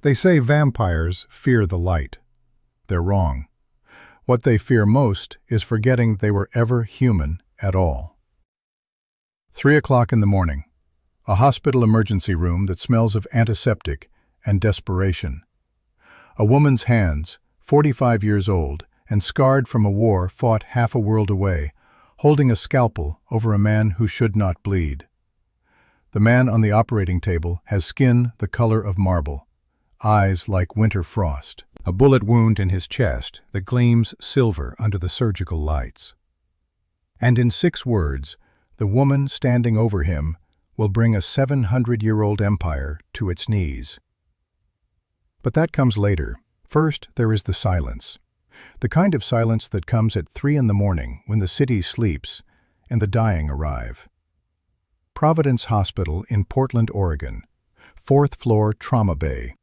They say vampires fear the light. They're wrong. What they fear most is forgetting they were ever human at all. 3 o'clock in the morning. A hospital emergency room that smells of antiseptic and desperation. A woman's hands, 45 years old and scarred from a war fought half a world away, holding a scalpel over a man who should not bleed. The man on the operating table has skin the color of marble, eyes like winter frost, a bullet wound in his chest that gleams silver under the surgical lights. And in 6 words, the woman standing over him will bring a 700-year-old empire to its knees. But that comes later. First, there is the silence. The kind of silence that comes at 3 in the morning when the city sleeps and the dying arrive. Providence Hospital in Portland, Oregon, 4th floor trauma bay.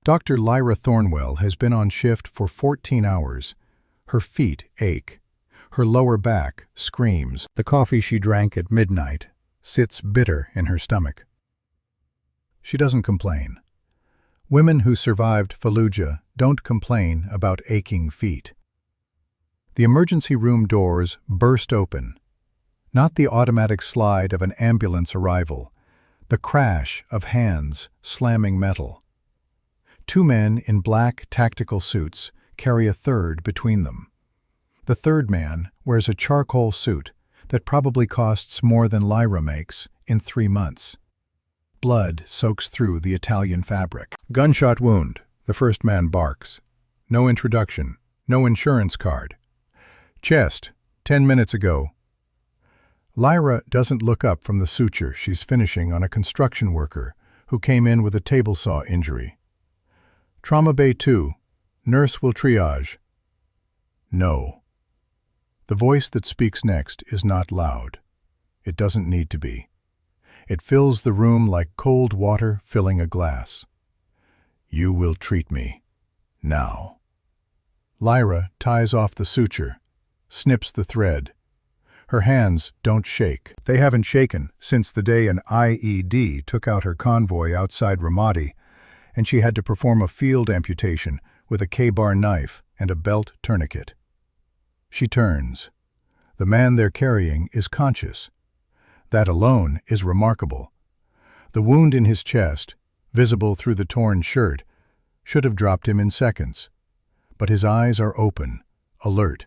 Dr. Lyra Thornwell has been on shift for 14 hours. Her feet ache. Her lower back screams. The coffee she drank at midnight sits bitter in her stomach. She doesn't complain. Women who survived Fallujah don't complain about aching feet. The emergency room doors burst open. Not the automatic slide of an ambulance arrival, the crash of hands slamming metal. 2 men in black tactical suits carry a third between them. The third man wears a charcoal suit that probably costs more than Lyra makes in 3 months. Blood soaks through the Italian fabric. Gunshot wound. The first man barks. No introduction. No insurance card. Chest. 10 minutes ago. Lyra doesn't look up from the suture she's finishing on a construction worker who came in with a table saw injury. Trauma Bay 2. Nurse will triage. No. The voice that speaks next is not loud. It doesn't need to be. It fills the room like cold water filling a glass. You will treat me. Now. Lyra ties off the suture, snips the thread. Her hands don't shake. They haven't shaken since the day an IED took out her convoy outside Ramadi, and she had to perform a field amputation with a K-bar knife and a belt tourniquet. She turns. The man they're carrying is conscious. That alone is remarkable. The wound in his chest, visible through the torn shirt, should have dropped him in seconds. But his eyes are open, alert,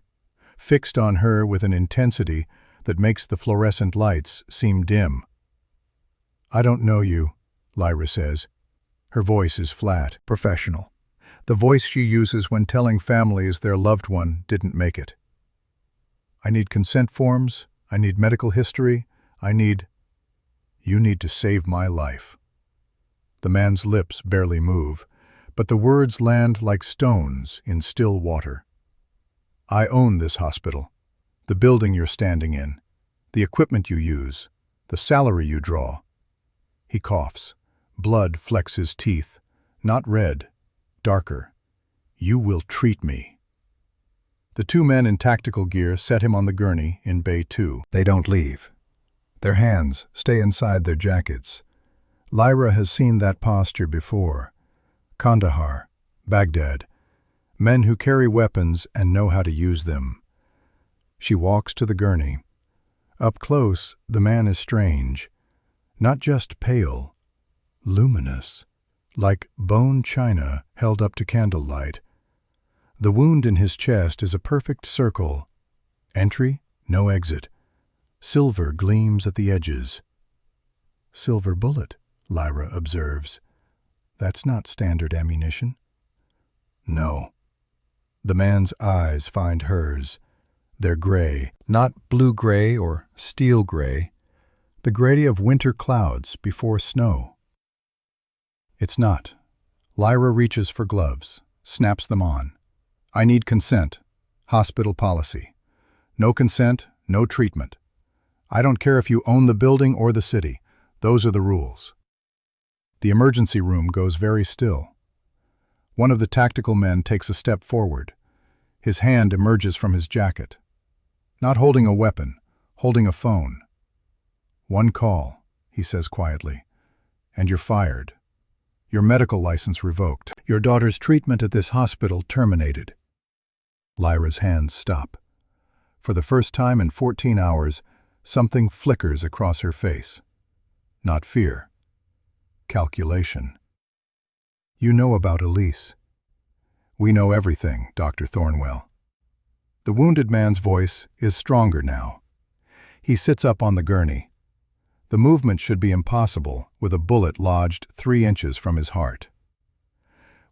fixed on her with an intensity that makes the fluorescent lights seem dim. I don't know you, Lyra says. Her voice is flat, professional. The voice she uses when telling families their loved one didn't make it. I need consent forms. I need medical history. You need to save my life. The man's lips barely move, but the words land like stones in still water. I own this hospital, the building you're standing in, the equipment you use, the salary you draw. He coughs. Blood flecks his teeth, not red, darker. You will treat me. The 2 men in tactical gear set him on the gurney in Bay 2. They don't leave. Their hands stay inside their jackets. Lyra has seen that posture before. Kandahar, Baghdad, men who carry weapons and know how to use them. She walks to the gurney. Up close, the man is strange. Not just pale, luminous, like bone china held up to candlelight. The wound in his chest is a perfect circle. Entry, no exit. Silver gleams at the edges. Silver bullet, Lyra observes. That's not standard ammunition. No. The man's eyes find hers. They're gray, not blue-gray or steel-gray, the gray of winter clouds before snow. It's not. Lyra reaches for gloves, snaps them on. I need consent. Hospital policy. No consent, no treatment. I don't care if you own the building or the city. Those are the rules. The emergency room goes very still. One of the tactical men takes a step forward. His hand emerges from his jacket. Not holding a weapon, holding a phone. "One call," he says quietly, "and you're fired. Your medical license revoked. Your daughter's treatment at this hospital terminated. Lyra's hands stop. For the first time in 14 hours, something flickers across her face. Not fear. Calculation. You know about Elise. We know everything, Dr. Thornwell. The wounded man's voice is stronger now. He sits up on the gurney. The movement should be impossible with a bullet lodged 3 inches from his heart.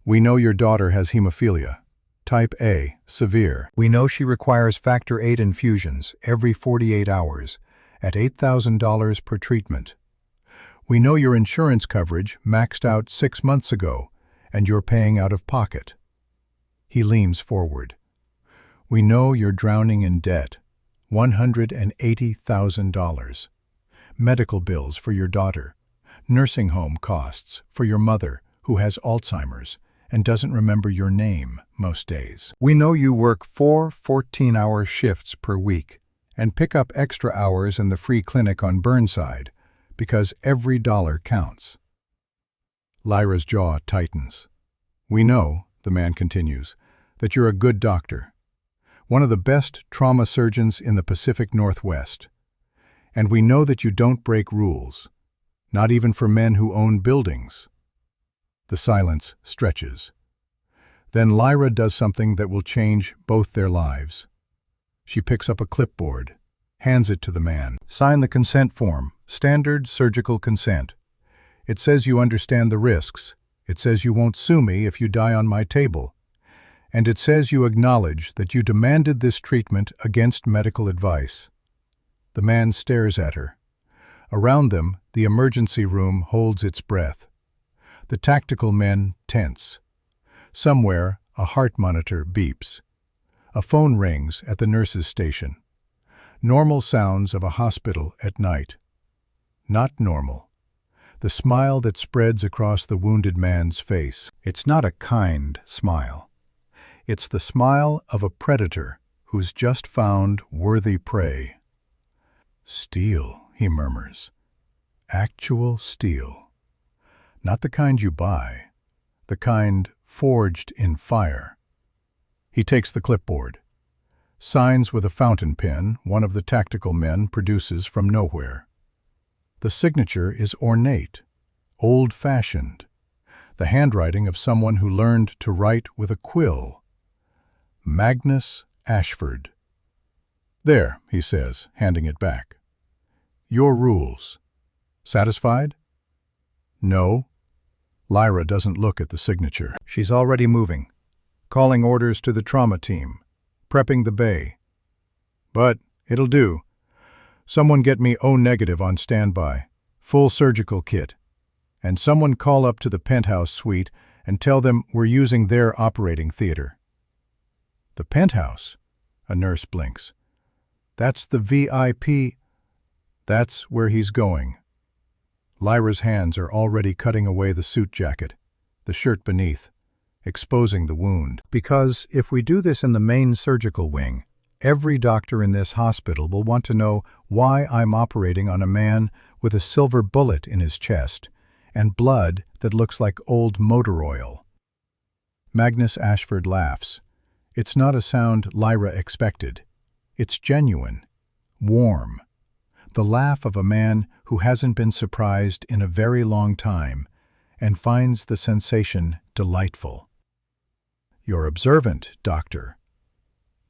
We know your daughter has hemophilia. Type A, severe. We know she requires factor VIII infusions every 48 hours at $8,000 per treatment. We know your insurance coverage maxed out 6 months ago and you're paying out of pocket. He leans forward. We know you're drowning in debt, $180,000. Medical bills for your daughter, nursing home costs for your mother who has Alzheimer's and doesn't remember your name most days. We know you work 4 14-hour shifts per week and pick up extra hours in the free clinic on Burnside because every dollar counts. Lyra's jaw tightens. We know, the man continues, that you're a good doctor, one of the best trauma surgeons in the Pacific Northwest. And we know that you don't break rules, not even for men who own buildings. The silence stretches. Then Lyra does something that will change both their lives. She picks up a clipboard, hands it to the man. Sign the consent form, standard surgical consent. It says you understand the risks. It says you won't sue me if you die on my table. And it says you acknowledge that you demanded this treatment against medical advice. The man stares at her. Around them, the emergency room holds its breath. The tactical men tense. Somewhere, a heart monitor beeps. A phone rings at the nurse's station. Normal sounds of a hospital at night. Not normal. The smile that spreads across the wounded man's face. It's not a kind smile. It's the smile of a predator who's just found worthy prey. Steel, he murmurs. Actual steel. Not the kind you buy, the kind forged in fire. He takes the clipboard. Signs with a fountain pen one of the tactical men produces from nowhere. The signature is ornate, old-fashioned, the handwriting of someone who learned to write with a quill. Magnus Ashford. There, he says, handing it back. Your rules. Satisfied? No. Lyra doesn't look at the signature. She's already moving, calling orders to the trauma team, prepping the bay. But it'll do. Someone get me O-negative on standby, full surgical kit, and someone call up to the penthouse suite and tell them we're using their operating theater. The penthouse? A nurse blinks. That's the VIP. That's where he's going. Lyra's hands are already cutting away the suit jacket, the shirt beneath, exposing the wound. Because if we do this in the main surgical wing, every doctor in this hospital will want to know why I'm operating on a man with a silver bullet in his chest and blood that looks like old motor oil. Magnus Ashford laughs. It's not a sound Lyra expected. It's genuine, warm. The laugh of a man who hasn't been surprised in a very long time and finds the sensation delightful. You're observant, doctor.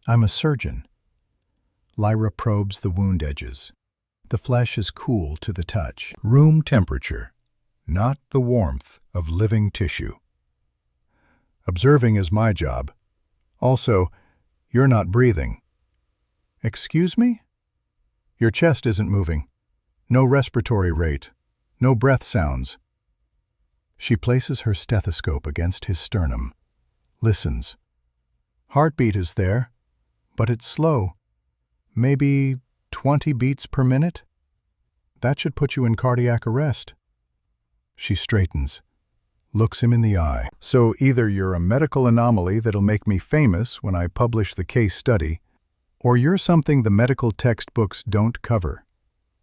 I'm a surgeon. Lyra probes the wound edges. The flesh is cool to the touch. Room temperature, not the warmth of living tissue. Observing is my job. Also, you're not breathing. Excuse me? Your chest isn't moving. No respiratory rate. No breath sounds. She places her stethoscope against his sternum. Listens. Heartbeat is there, but it's slow. Maybe 20 beats per minute? That should put you in cardiac arrest. She straightens, looks him in the eye. So either you're a medical anomaly that'll make me famous when I publish the case study, or you're something the medical textbooks don't cover.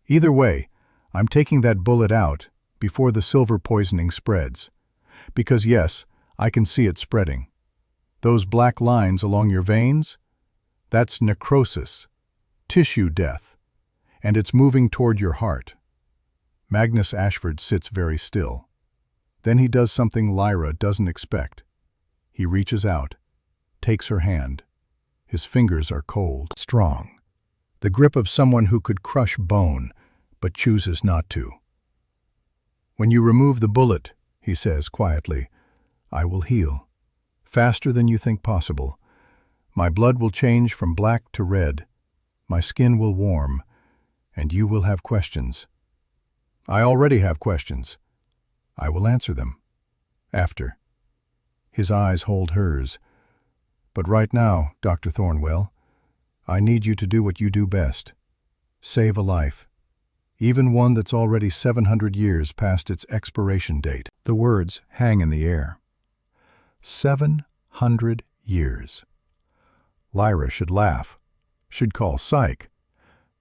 Either way, I'm taking that bullet out before the silver poisoning spreads, Because yes, I can see it spreading. Those black lines along your veins? That's necrosis, tissue death, and it's moving toward your heart. Magnus Ashford sits very still. Then he does something Lyra doesn't expect. He reaches out, takes her hand. His fingers are cold, strong. The grip of someone who could crush bone, but chooses not to. "When you remove the bullet," he says quietly, "I will heal. Faster than you think possible. My blood will change from black to red. My skin will warm, and you will have questions. I already have questions. I will answer them. After." His eyes hold hers. "But right now, Dr. Thornwell, I need you to do what you do best. Save a life. Even one that's already 700 years past its expiration date." The words hang in the air. 700 years. Lyra should laugh, should call psych,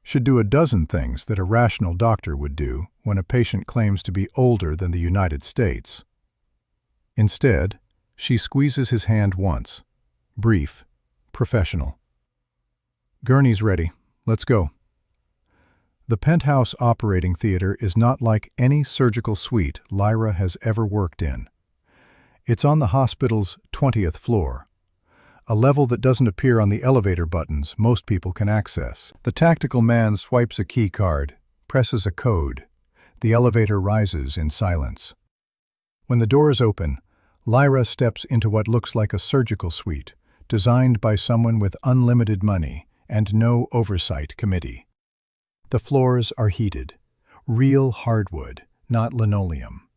should do a dozen things that a rational doctor would do when a patient claims to be older than the United States. Instead, she squeezes his hand once, brief, professional. "Gurney's ready. Let's go." The penthouse operating theater is not like any surgical suite Lyra has ever worked in. It's on the hospital's 20th floor, a level that doesn't appear on the elevator buttons most people can access. The tactical man swipes a key card, presses a code. The elevator rises in silence. When the doors open, Lyra steps into what looks like a surgical suite, designed by someone with unlimited money and no oversight committee. The floors are heated, real hardwood, not linoleum.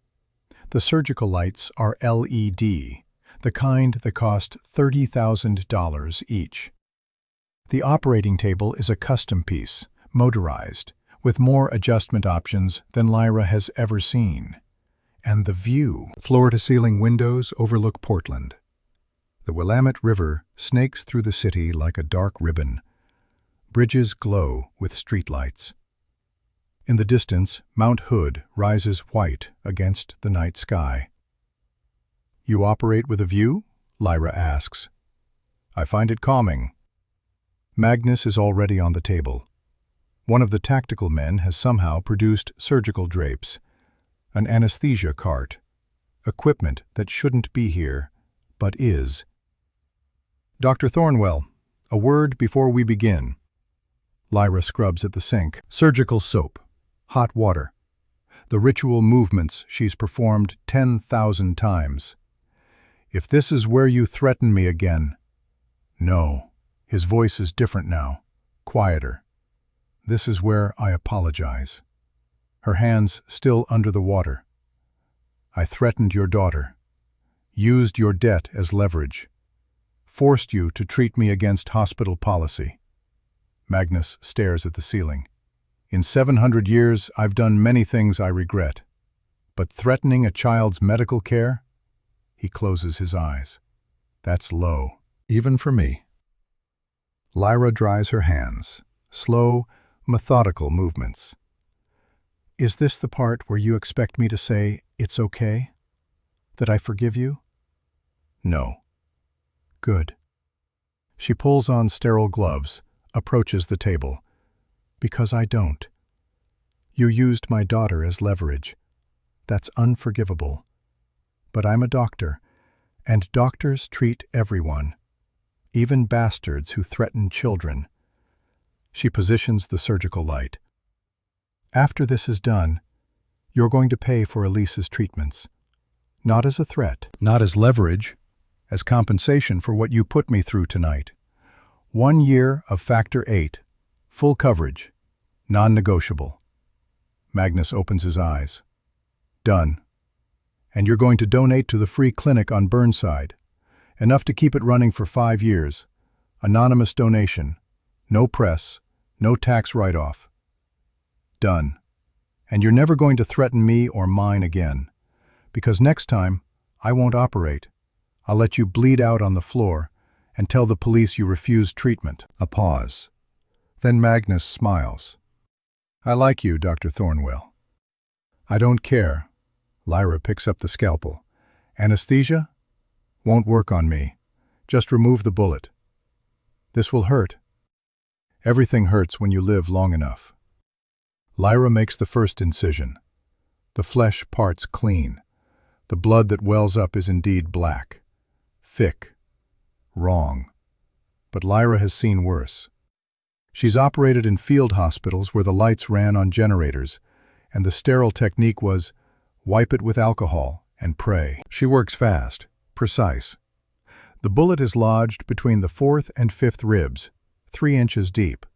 The surgical lights are LED, the kind that cost $30,000 each. The operating table is a custom piece, motorized, with more adjustment options than Lyra has ever seen. And the view, floor-to-ceiling windows overlook Portland. The Willamette River snakes through the city like a dark ribbon. Bridges glow with streetlights. In the distance, Mount Hood rises white against the night sky. "You operate with a view?" Lyra asks. "I find it calming." Magnus is already on the table. One of the tactical men has somehow produced surgical drapes, an anesthesia cart, equipment that shouldn't be here, but is. "Dr. Thornwell, a word before we begin." Lyra scrubs at the sink. Surgical soap, hot water, the ritual movements she's performed 10,000 times. "If this is where you threaten me again—" "No." His voice is different now, quieter. "This is where I apologize." Her hands still under the water. "I threatened your daughter, used your debt as leverage, forced you to treat me against hospital policy." Magnus stares at the ceiling. "In 700 years, I've done many things I regret. But threatening a child's medical care?" He closes his eyes. "That's low, even for me." Lyra dries her hands, slow, methodical movements. "Is this the part where you expect me to say, 'It's okay'? That I forgive you?" "No." "Good." She pulls on sterile gloves, approaches the table. "Because I don't. You used my daughter as leverage. That's unforgivable. But I'm a doctor, and doctors treat everyone, even bastards who threaten children." She positions the surgical light. "After this is done, you're going to pay for Elise's treatments. Not as a threat, not as leverage, as compensation for what you put me through tonight. 1 year of Factor 8, full coverage, non-negotiable." Magnus opens his eyes. "Done. And you're going to donate to the free clinic on Burnside. Enough to keep it running for 5 years. Anonymous donation. No press. No tax write-off." "Done. And you're never going to threaten me or mine again. Because next time, I won't operate. I'll let you bleed out on the floor and tell the police you refused treatment." A pause. Then Magnus smiles. "I like you, Dr. Thornwell." "I don't care." Lyra picks up the scalpel. Anesthesia? Won't work on me. Just remove the bullet. This will hurt. Everything hurts when you live long enough. Lyra makes the first incision. The flesh parts clean. The blood that wells up is indeed black. Thick. Wrong. But Lyra has seen worse. She's operated in field hospitals where the lights ran on generators, and the sterile technique was wipe it with alcohol and pray. She works fast, precise. The bullet is lodged between the 4th and 5th ribs, 3 inches deep,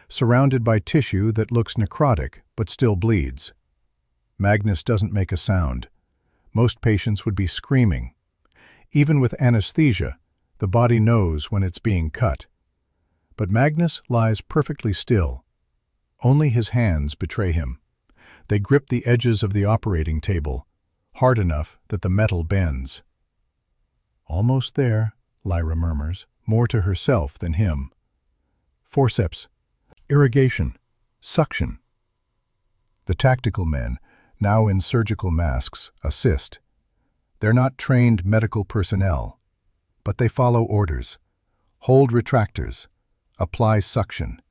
surrounded by tissue that looks necrotic but still bleeds. Magnus doesn't make a sound. Most patients would be screaming. Even with anesthesia, the body knows when it's being cut. But Magnus lies perfectly still. Only his hands betray him. They grip the edges of the operating table, hard enough that the metal bends. Almost there, Lyra murmurs, more to herself than him. Forceps, irrigation, suction. The tactical men, now in surgical masks, assist. They're not trained medical personnel, but they follow orders. Hold retractors, apply suction,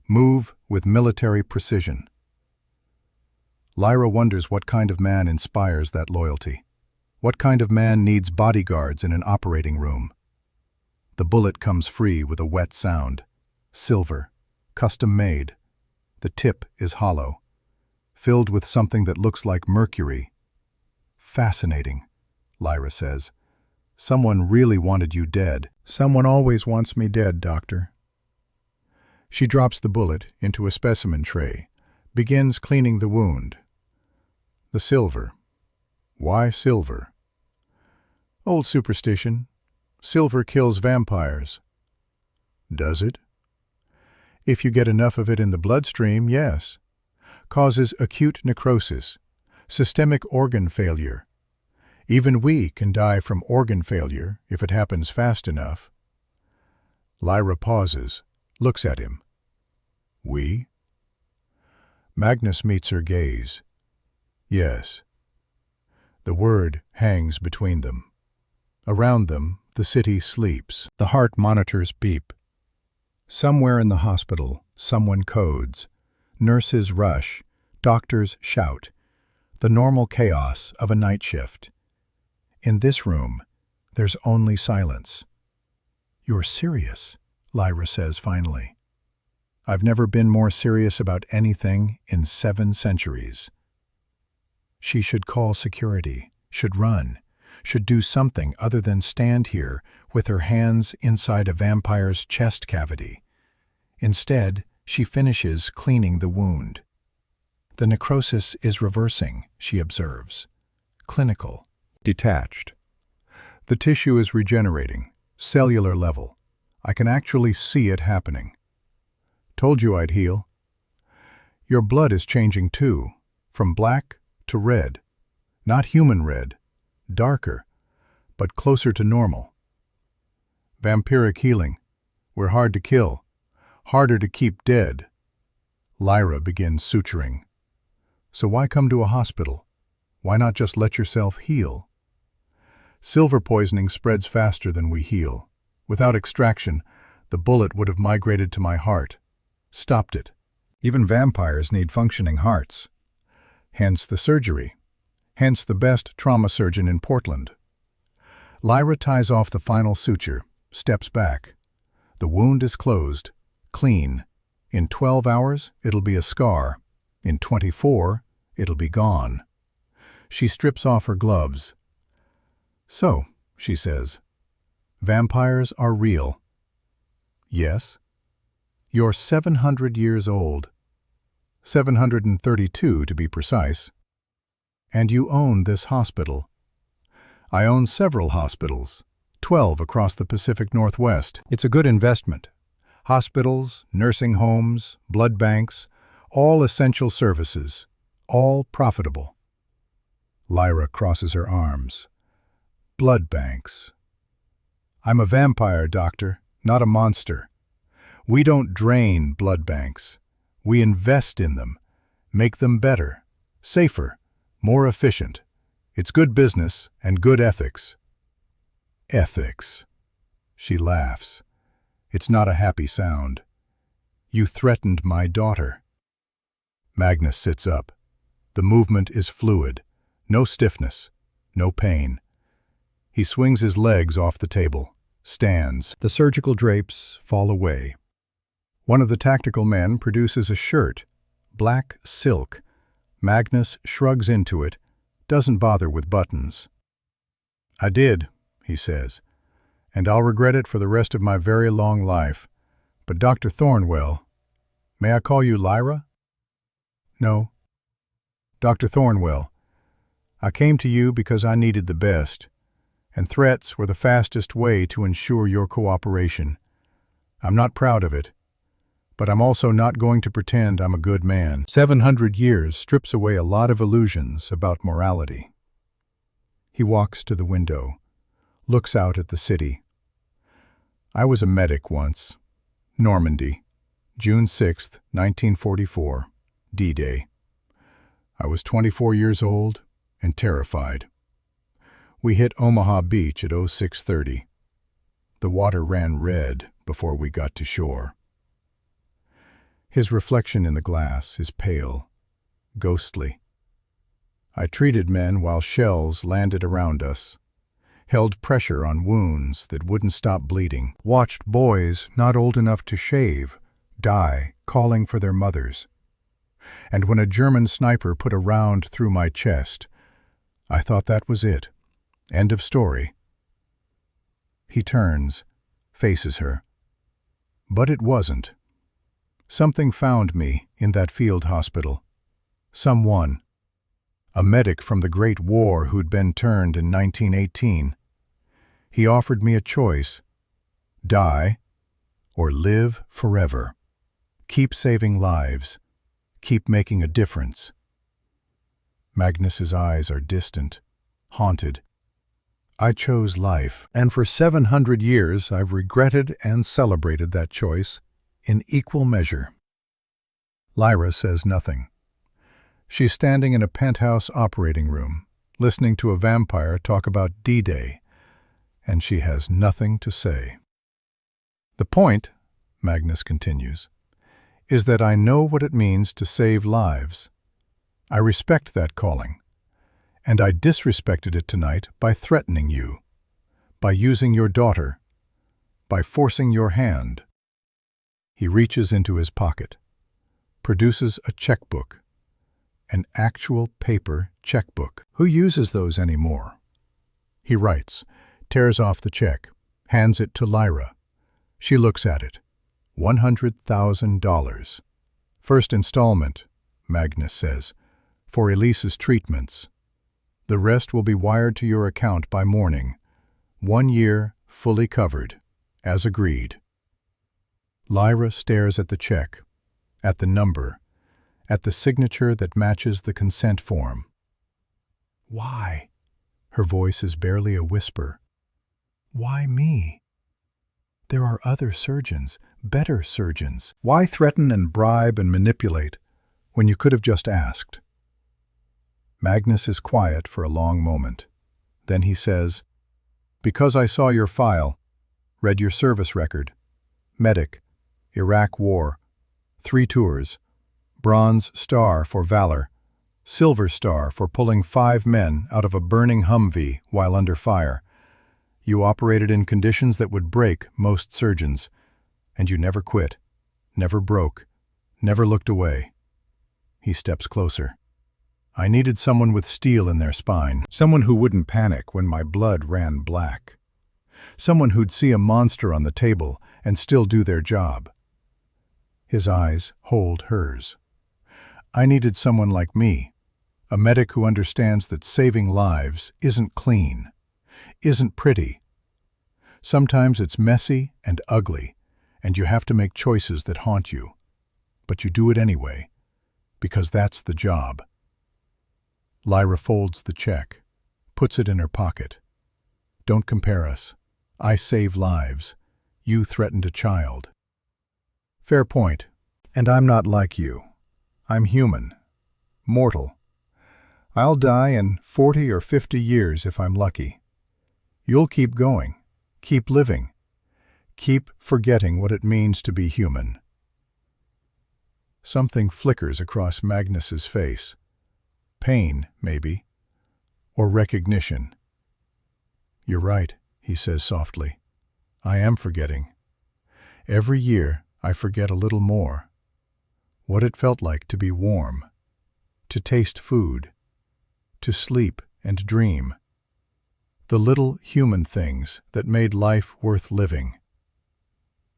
move with military precision. Lyra wonders what kind of man inspires that loyalty. What kind of man needs bodyguards in an operating room? The bullet comes free with a wet sound. Silver, custom-made. The tip is hollow, filled with something that looks like mercury. Fascinating, Lyra says. Someone really wanted you dead. Someone always wants me dead, doctor. She drops the bullet into a specimen tray, begins cleaning the wound. The silver. Why silver? Old superstition. Silver kills vampires. Does it? If you get enough of it in the bloodstream, yes. Causes acute necrosis, systemic organ failure. Even we can die from organ failure if it happens fast enough. Lyra pauses, looks at him. We? Magnus meets her gaze. Yes. The word hangs between them. Around them, the city sleeps. The heart monitors beep. Somewhere in the hospital, someone codes. Nurses rush. Doctors shout. The normal chaos of a night shift. In this room, there's only silence. You're serious, Lyra says finally. I've never been more serious about anything in 7 centuries. She should call security, should run, should do something other than stand here with her hands inside a vampire's chest cavity. Instead, she finishes cleaning the wound. The necrosis is reversing, she observes. Clinical. Detached. The tissue is regenerating, cellular level. I can actually see it happening. Told you I'd heal. Your blood is changing too, from black to red. Not human red, darker, but closer to normal. Vampiric healing. We're hard to kill, harder to keep dead. Lyra begins suturing. So why come to a hospital? Why not just let yourself heal? Silver poisoning spreads faster than we heal. Without extraction, the bullet would have migrated to my heart. Stopped it. Even vampires need functioning hearts. Hence the surgery. Hence the best trauma surgeon in Portland. Lyra ties off the final suture, steps back. The wound is closed, clean. In 12 hours, it'll be a scar. In 24, it'll be gone. She strips off her gloves. So, she says, vampires are real. Yes. You're 700 years old. 732 to be precise. And you own this hospital. I own several hospitals, 12 across the Pacific Northwest. It's a good investment. Hospitals, nursing homes, blood banks, all essential services, all profitable. Lyra crosses her arms. Blood banks. I'm a vampire, doctor, not a monster. We don't drain blood banks. We invest in them, make them better, safer, more efficient. It's good business and good ethics. Ethics. She laughs. It's not a happy sound. You threatened my daughter. Magnus sits up. The movement is fluid. No stiffness. No pain. He swings his legs off the table. Stands. The surgical drapes fall away. One of the tactical men produces a shirt. Black silk. Magnus shrugs into it. Doesn't bother with buttons. I did, he says, and I'll regret it for the rest of my very long life. But Dr. Thornwell, may I call you Lyra? No. Dr. Thornwell, I came to you because I needed the best, and threats were the fastest way to ensure your cooperation. I'm not proud of it, but I'm also not going to pretend I'm a good man. 700 years strips away a lot of illusions about morality. He walks to the window, looks out at the city. I was a medic once. Normandy, June 6, 1944, D-Day. I was 24 years old and terrified. We hit Omaha Beach at 06:30. The water ran red before we got to shore. His reflection in the glass is pale, ghostly. I treated men while shells landed around us, held pressure on wounds that wouldn't stop bleeding, watched boys not old enough to shave die calling for their mothers. And when a German sniper put a round through my chest, I thought that was it. End of story. He turns, faces her. But it wasn't. Something found me in that field hospital. Someone. A medic from the Great War who'd been turned in 1918. He offered me a choice. Die or live forever. Keep saving lives. Keep making a difference. Magnus's eyes are distant, haunted. I chose life, and for 700 years I've regretted and celebrated that choice in equal measure. Lyra says nothing. She's standing in a penthouse operating room, listening to a vampire talk about D-Day, and she has nothing to say. The point, Magnus continues, is that I know what it means to save lives. I respect that calling, and I disrespected it tonight by threatening you, by using your daughter, by forcing your hand. He reaches into his pocket, produces a checkbook, an actual paper checkbook. Who uses those anymore? He writes, tears off the check, hands it to Lyra. She looks at it. $100,000. First installment, Magnus says, for Elise's treatments. The rest will be wired to your account by morning. 1 year, fully covered, as agreed. Lyra stares at the check, at the number, at the signature that matches the consent form. Why? Her voice is barely a whisper. Why me? There are other surgeons, better surgeons. Why threaten and bribe and manipulate when you could have just asked? Magnus is quiet for a long moment. Then he says, because I saw your file, read your service record. Medic, Iraq War, 3 tours, Bronze Star for valor, Silver Star for pulling 5 men out of a burning Humvee while under fire. You operated in conditions that would break most surgeons, and you never quit, never broke, never looked away. He steps closer. I needed someone with steel in their spine, someone who wouldn't panic when my blood ran black, someone who'd see a monster on the table and still do their job. His eyes hold hers. I needed someone like me, a medic who understands that saving lives isn't clean, isn't pretty. Sometimes it's messy and ugly, and you have to make choices that haunt you. But you do it anyway, because that's the job. Lyra folds the check, puts it in her pocket. Don't compare us. I save lives. You threatened a child. Fair point. And I'm not like you. I'm human. Mortal. I'll die in 40 or 50 years if I'm lucky. You'll keep going, keep living, keep forgetting what it means to be human. Something flickers across Magnus's face. Pain, maybe, or recognition. You're right, he says softly. I am forgetting. Every year I forget a little more. What it felt like to be warm, to taste food, to sleep and dream. The little human things that made life worth living.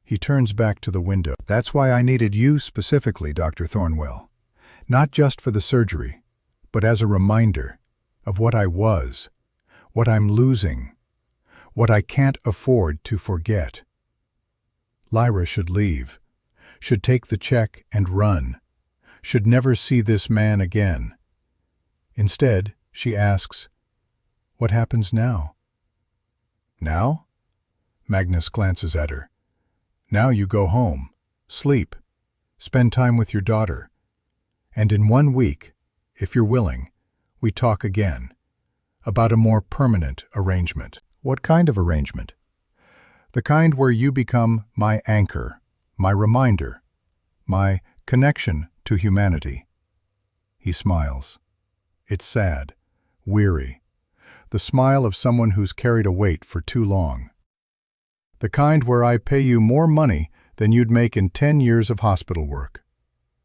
He turns back to the window. That's why I needed you specifically, Dr. Thornwell. Not just for the surgery, but as a reminder of what I was, what I'm losing, what I can't afford to forget. Lyra should leave, should take the check and run, should never see this man again. Instead, she asks, "What happens now?" Now? Magnus glances at her. Now you go home, sleep, spend time with your daughter, and in 1 week, if you're willing, we talk again, about a more permanent arrangement. What kind of arrangement? The kind where you become my anchor, my reminder, my connection to humanity. He smiles. It's sad, weary, the smile of someone who's carried a weight for too long. The kind where I pay you more money than you'd make in 10 years of hospital work,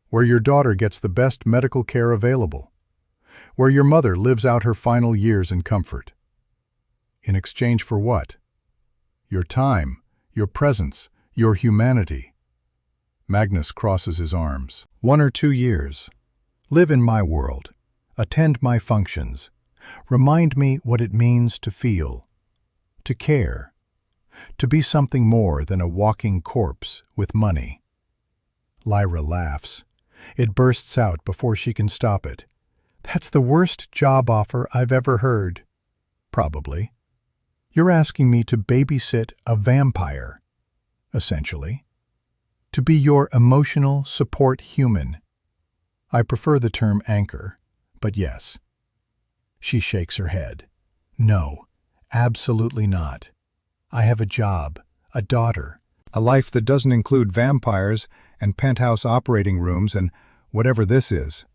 where your daughter gets the best medical care available, where your mother lives out her final years in comfort. In exchange for what? Your time, your presence, your humanity. Magnus crosses his arms. 1 or 2 years. Live in my world. Attend my functions. Remind me what it means to feel, to care, to be something more than a walking corpse with money. Lyra laughs. It bursts out before she can stop it. That's the worst job offer I've ever heard. Probably. You're asking me to babysit a vampire, essentially. To be your emotional support human. I prefer the term anchor, but yes. She shakes her head. No, absolutely not. I have a job, a daughter, a life that doesn't include vampires and penthouse operating rooms and whatever this is.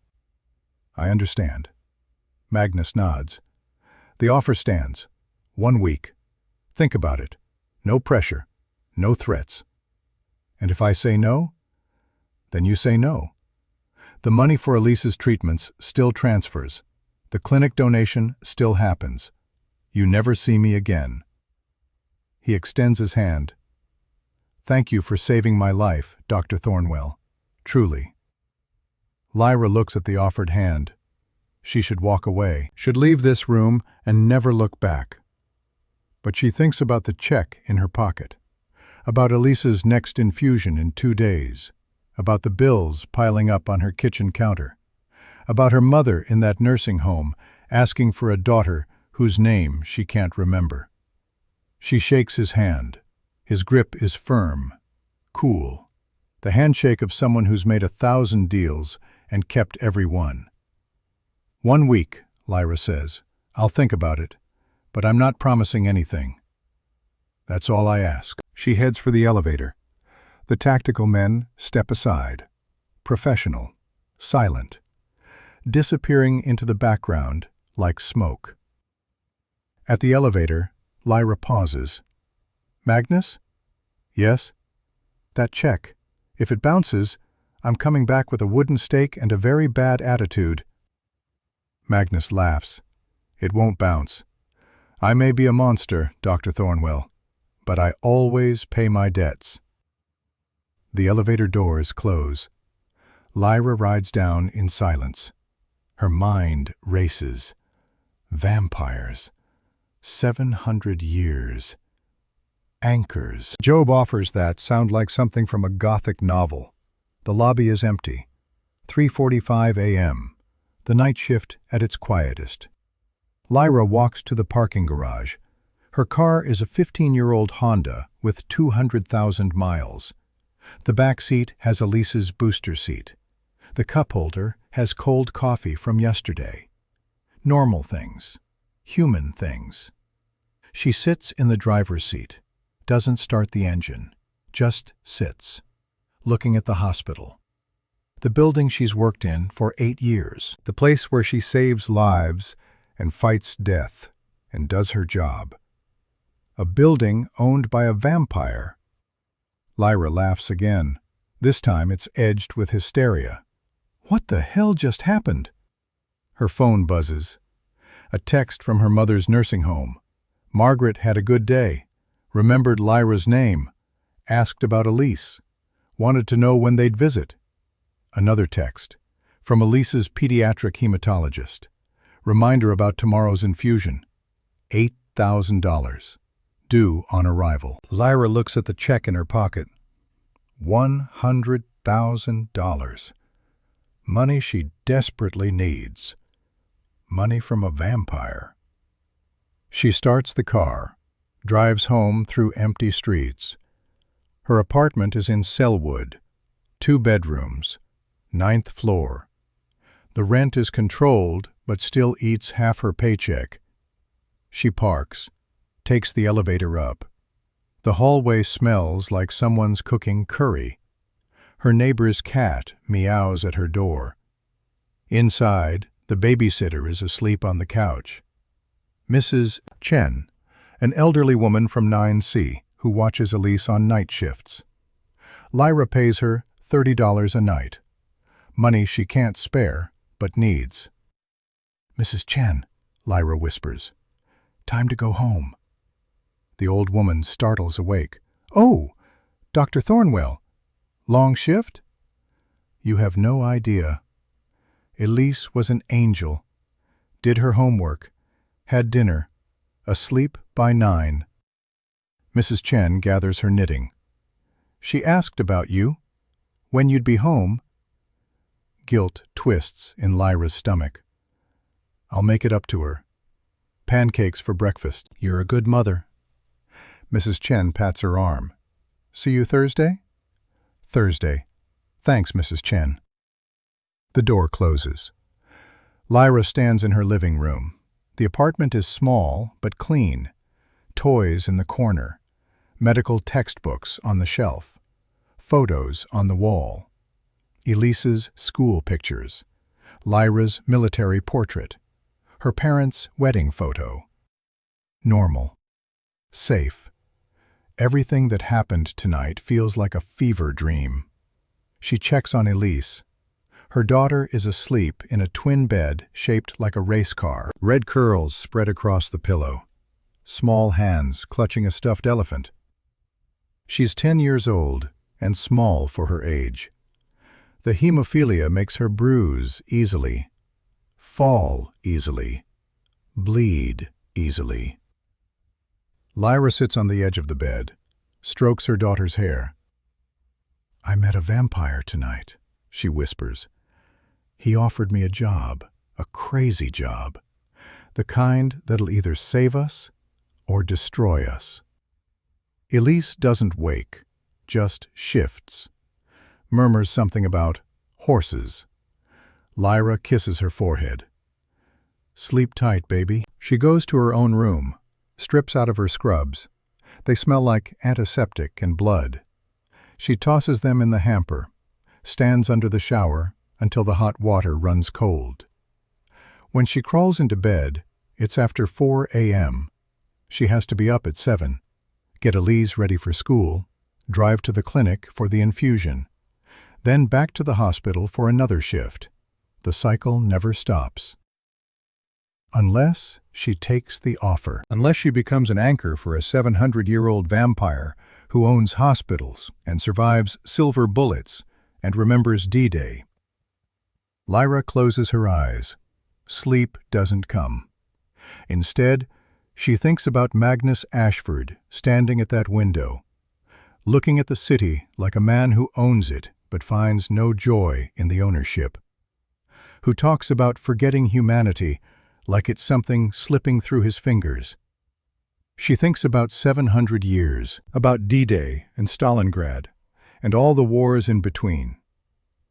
I understand. Magnus nods. The offer stands. 1 week. Think about it. No pressure. No threats. And if I say no, then you say no. The money for Elise's treatments still transfers. The clinic donation still happens. You never see me again. He extends his hand. Thank you for saving my life, Dr. Thornwell. Truly. Lyra looks at the offered hand. She should walk away, should leave this room and never look back. But she thinks about the check in her pocket, about Elise's next infusion in 2 days, about the bills piling up on her kitchen counter, about her mother in that nursing home asking for a daughter whose name she can't remember. She shakes his hand. His grip is firm, cool, the handshake of someone who's made 1,000 deals and kept every one. 1 week, Lyra says. I'll think about it, but I'm not promising anything. That's all I ask. She heads for the elevator. The tactical men step aside, professional, silent, disappearing into the background like smoke. At the elevator, Lyra pauses. Magnus? Yes? That check. If it bounces, I'm coming back with a wooden stake and a very bad attitude. Magnus laughs. It won't bounce. I may be a monster, Dr. Thornwell, but I always pay my debts. The elevator doors close. Lyra rides down in silence. Her mind races. Vampires. 700 years. Anchors. Job offers that sound like something from a Gothic novel. The lobby is empty. 3:45 a.m. The night shift at its quietest. Lyra walks to the parking garage. Her car is a 15-year-old Honda with 200,000 miles. The back seat has Elise's booster seat. The cup holder has cold coffee from yesterday. Normal things. Human things. She sits in the driver's seat, doesn't start the engine, just sits, looking at the hospital. The building she's worked in for 8 years. The place where she saves lives and fights death and does her job. A building owned by a vampire. Lyra laughs again. This time it's edged with hysteria. What the hell just happened? Her phone buzzes. A text from her mother's nursing home. Margaret had a good day. Remembered Lyra's name. Asked about Elise. Wanted to know when they'd visit. Another text. From Elise's pediatric hematologist. Reminder about tomorrow's infusion. $8,000. Due on arrival. Lyra looks at the check in her pocket. $100,000. Money she desperately needs. Money from a vampire. She starts the car, drives home through empty streets. Her apartment is in Selwood, 2 bedrooms, 9th floor. The rent is controlled, but still eats half her paycheck. She parks, takes the elevator up. The hallway smells like someone's cooking curry. Her neighbor's cat meows at her door. Inside, the babysitter is asleep on the couch. Mrs. Chen, an elderly woman from 9C, who watches Elise on night shifts. Lyra pays her $30 a night. Money she can't spare, but needs. "Mrs. Chen," Lyra whispers. "Time to go home." The old woman startles awake. "Oh, Dr. Thornwell. Long shift?" "You have no idea. Elise was an angel. Did her homework. Had dinner. Asleep by 9. Mrs. Chen gathers her knitting. "She asked about you. When you'd be home." Guilt twists in Lyra's stomach. "I'll make it up to her. Pancakes for breakfast." "You're a good mother." Mrs. Chen pats her arm. "See you Thursday?" "Thursday. Thanks, Mrs. Chen." The door closes. Lyra stands in her living room. The apartment is small but clean. Toys in the corner. Medical textbooks on the shelf. Photos on the wall. Elise's school pictures. Lyra's military portrait. Her parents' wedding photo. Normal. Safe. Everything that happened tonight feels like a fever dream. She checks on Elise. Her daughter is asleep in a twin bed shaped like a race car. Red curls spread across the pillow. Small hands clutching a stuffed elephant. She's 10 years old and small for her age. The hemophilia makes her bruise easily, fall easily, bleed easily. Lyra sits on the edge of the bed, strokes her daughter's hair. "I met a vampire tonight," she whispers. "He offered me a job, a crazy job, the kind that'll either save us or destroy us." Elise doesn't wake, just shifts, murmurs something about horses. Lyra kisses her forehead. "Sleep tight, baby." She goes to her own room, strips out of her scrubs. They smell like antiseptic and blood. She tosses them in the hamper, stands under the shower until the hot water runs cold. When she crawls into bed, it's after 4 a.m. She has to be up at 7, get Elise ready for school, drive to the clinic for the infusion, then back to the hospital for another shift. The cycle never stops. Unless she takes the offer. Unless she becomes an anchor for a 700-year-old vampire who owns hospitals and survives silver bullets and remembers D-Day. Lyra closes her eyes. Sleep doesn't come. Instead, she thinks about Magnus Ashford standing at that window, looking at the city like a man who owns it but finds no joy in the ownership, who talks about forgetting humanity like it's something slipping through his fingers. She thinks about 700 years, about D-Day and Stalingrad, and all the wars in between,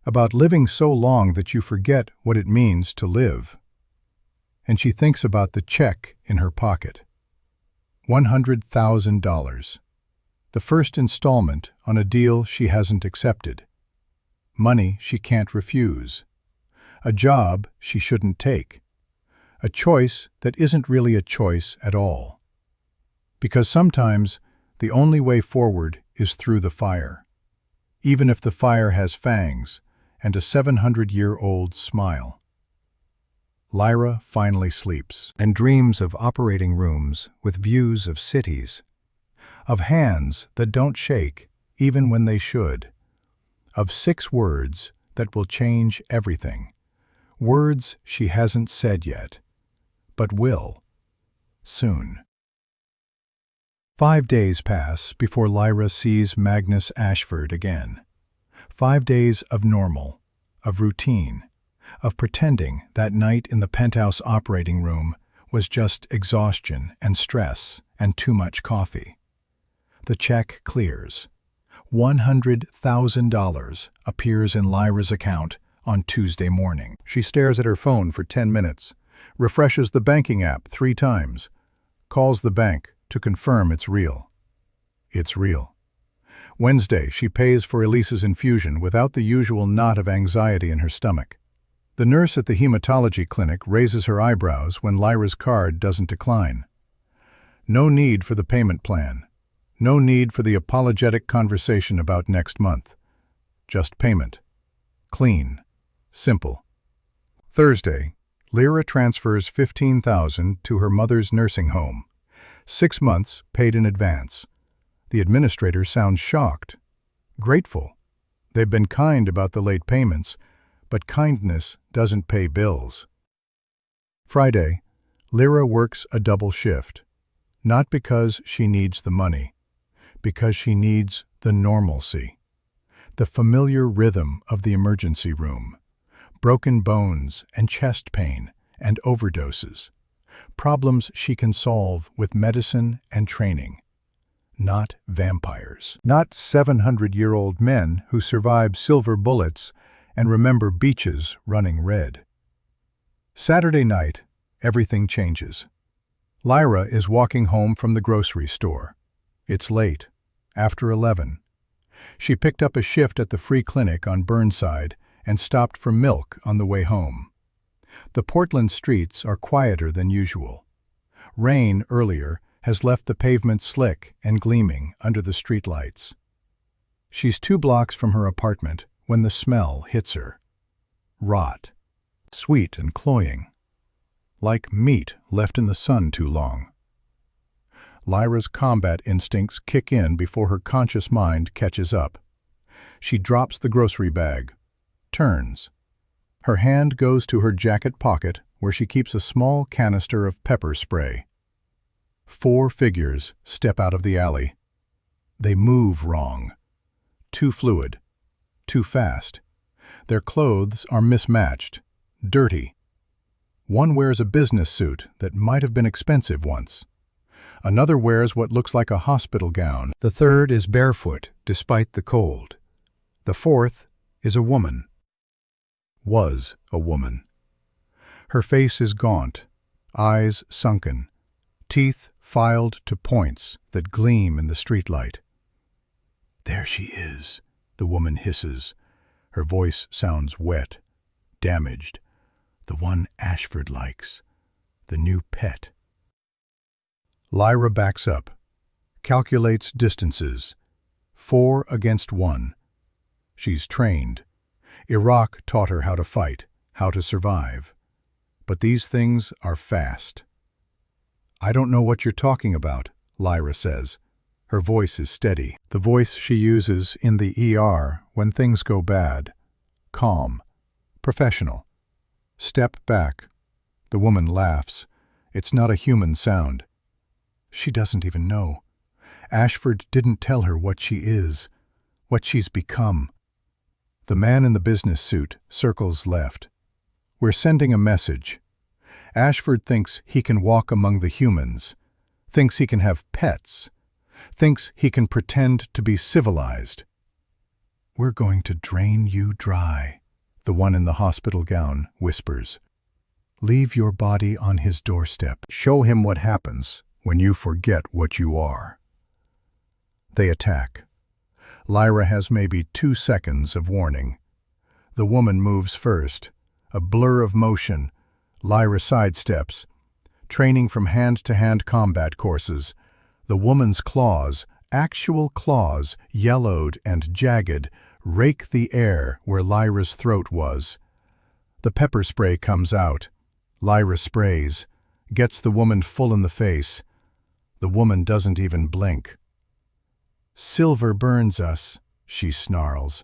about living so long that you forget what it means to live. and she thinks about the check in her pocket. $100,000. The first installment on a deal she hasn't accepted. Money she can't refuse. A job she shouldn't take. A choice that isn't really a choice at all. Because sometimes the only way forward is through the fire, even if the fire has fangs and a 700-year-old smile. Lyra finally sleeps and dreams of operating rooms with views of cities, of hands that don't shake even when they should, of 6 words that will change everything, words she hasn't said yet, but will, soon. 5 days pass before Lyra sees Magnus Ashford again. 5 days of normal, of routine, of pretending that night in the penthouse operating room was just exhaustion and stress and too much coffee. The check clears. $100,000 appears in Lyra's account on Tuesday morning. She stares at her phone for 10 minutes, refreshes the banking app 3 times, calls the bank to confirm it's real. It's real. Wednesday, she pays for Elise's infusion without the usual knot of anxiety in her stomach. The nurse at the hematology clinic raises her eyebrows when Lyra's card doesn't decline. No need for the payment plan. No need for the apologetic conversation about next month. Just payment. Clean. Simple. Thursday, Lyra transfers $15,000 to her mother's nursing home. 6 months paid in advance. The administrator sounds shocked. Grateful. They've been kind about the late payments, but kindness doesn't pay bills. Friday, Lyra works a double shift. Not because she needs the money, because she needs the normalcy. The familiar rhythm of the emergency room. Broken bones and chest pain and overdoses. Problems she can solve with medicine and training. Not vampires. Not 700-year-old men who survive silver bullets and remember beaches running red. Saturday night, everything changes. Lyra is walking home from the grocery store. It's late, after 11. She picked up a shift at the free clinic on Burnside and stopped for milk on the way home. The Portland streets are quieter than usual. Rain earlier has left the pavement slick and gleaming under the streetlights. She's 2 blocks from her apartment when the smell hits her. Rot. Sweet and cloying. Like meat left in the sun too long. Lyra's combat instincts kick in before her conscious mind catches up. She drops the grocery bag, turns. Her hand goes to her jacket pocket where she keeps a small canister of pepper spray. 4 figures step out of the alley. They move wrong. Too fluid. Too fast. Their clothes are mismatched, dirty. One wears a business suit that might have been expensive once. Another wears what looks like a hospital gown. The third is barefoot, despite the cold. The fourth is a woman. Was a woman. Her face is gaunt, eyes sunken, teeth filed to points that gleam in the streetlight. "There she is," the woman hisses. Her voice sounds wet, damaged. The one Ashford likes. The new pet. Lyra backs up, calculates distances. 4 against 1. She's trained. Iraq taught her how to fight, how to survive. But these things are fast. "I don't know what you're talking about," Lyra says. Her voice is steady, the voice she uses in the ER when things go bad. Calm. Professional. "Step back." The woman laughs. It's not a human sound. She doesn't even know. Ashford didn't tell her what she is, what she's become. The man in the business suit circles left. "We're sending a message. Ashford thinks he can walk among the humans, thinks he can have pets, thinks he can pretend to be civilized. We're going to drain you dry," the one in the hospital gown whispers. Leave your body on his doorstep. Show him what happens when you forget what you are. They attack. Lyra has maybe 2 seconds of warning. The woman moves first. A blur of motion. Lyra sidesteps. Training from hand-to-hand combat courses. The woman's claws, actual claws, yellowed and jagged, rake the air where Lyra's throat was. The pepper spray comes out. Lyra sprays, gets the woman full in the face. The woman doesn't even blink. "Silver burns us," she snarls.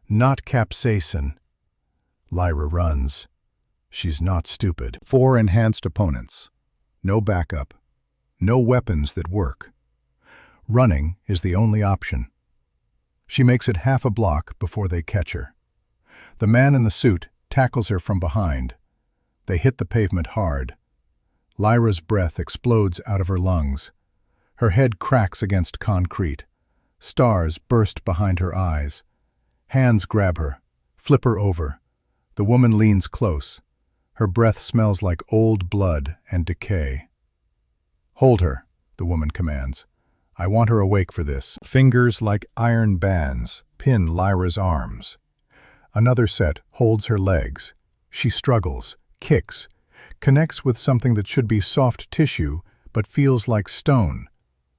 "Not capsaicin." Lyra runs. She's not stupid. 4 enhanced opponents. No backup. No weapons that work. Running is the only option. She makes it half a block before they catch her. The man in the suit tackles her from behind. They hit the pavement hard. Lyra's breath explodes out of her lungs. Her head cracks against concrete. Stars burst behind her eyes. Hands grab her, flip her over. The woman leans close. Her breath smells like old blood and decay. "Hold her," the woman commands. "I want her awake for this." Fingers like iron bands pin Lyra's arms. Another set holds her legs. She struggles, kicks, connects with something that should be soft tissue but feels like stone.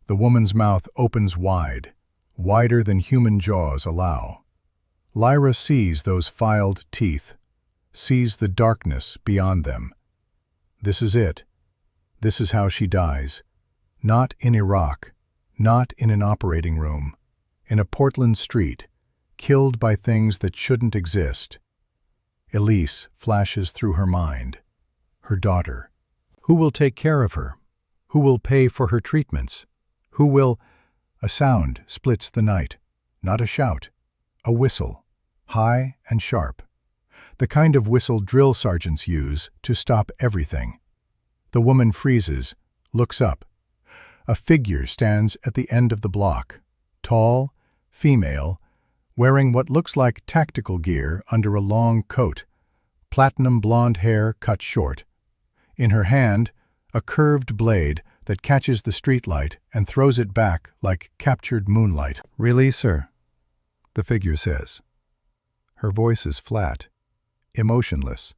The woman's mouth opens wide, wider than human jaws allow. Lyra sees those filed teeth, sees the darkness beyond them. This is it. This is how she dies. Not in Iraq, not in an operating room, in a Portland street, killed by things that shouldn't exist. Elise flashes through her mind. Her daughter. Who will take care of her? Who will pay for her treatments? Who will... A sound splits the night. Not a shout. A whistle. High and sharp. The kind of whistle drill sergeants use to stop everything. The woman freezes, looks up. A figure stands at the end of the block. Tall, female, wearing what looks like tactical gear under a long coat. Platinum blonde hair cut short. In her hand, a curved blade that catches the streetlight and throws it back like captured moonlight. "Release her," the figure says. Her voice is flat, emotionless.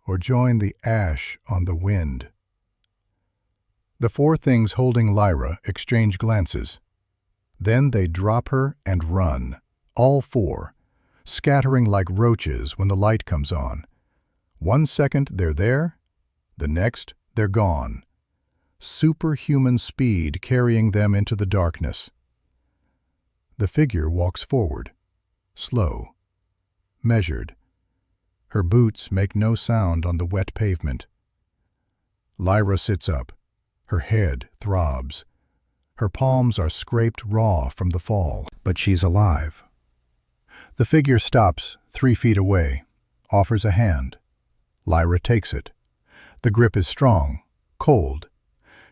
"Or join the ash on the wind." The 4 things holding Lyra exchange glances. Then they drop her and run, all 4, scattering like roaches when the light comes on. 1 second they're there, the next they're gone. Superhuman speed carrying them into the darkness. The figure walks forward, slow, measured. Her boots make no sound on the wet pavement. Lyra sits up. Her head throbs. Her palms are scraped raw from the fall. But she's alive. The figure stops 3 feet away, offers a hand. Lyra takes it. The grip is strong, cold.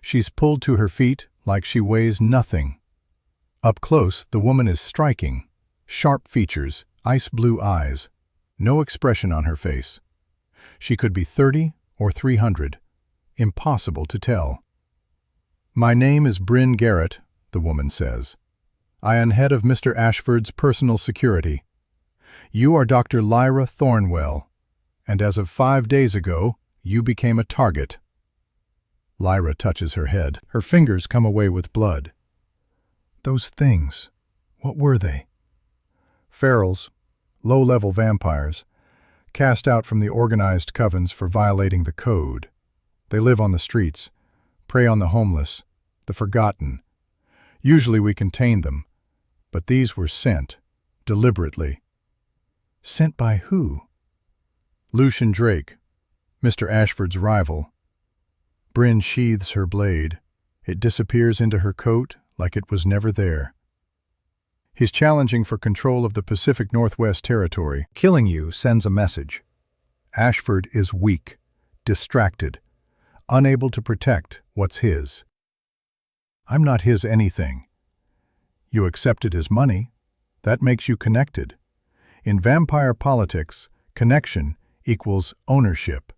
She's pulled to her feet like she weighs nothing. Up close, the woman is striking. Sharp features, ice blue eyes. No expression on her face. She could be 30 or 300. Impossible to tell. "My name is Bryn Garrett," the woman says. "I am head of Mr. Ashford's personal security. You are Dr. Lyra Thornwell, and as of 5 days ago, you became a target." Lyra touches her head. Her fingers come away with blood. Those things, what were they? Ferals, low-level vampires, cast out from the organized covens for violating the code. They live on the streets, prey on the homeless, the forgotten. Usually we contain them, but these were sent, deliberately. Sent by who? Lucian Drake, Mr. Ashford's rival. Bryn sheathes her blade. It disappears into her coat like it was never there. He's challenging for control of the Pacific Northwest Territory. Killing you sends a message. Ashford is weak, distracted, unable to protect what's his. I'm not his anything. You accepted his money. That makes you connected. In vampire politics, connection equals ownership.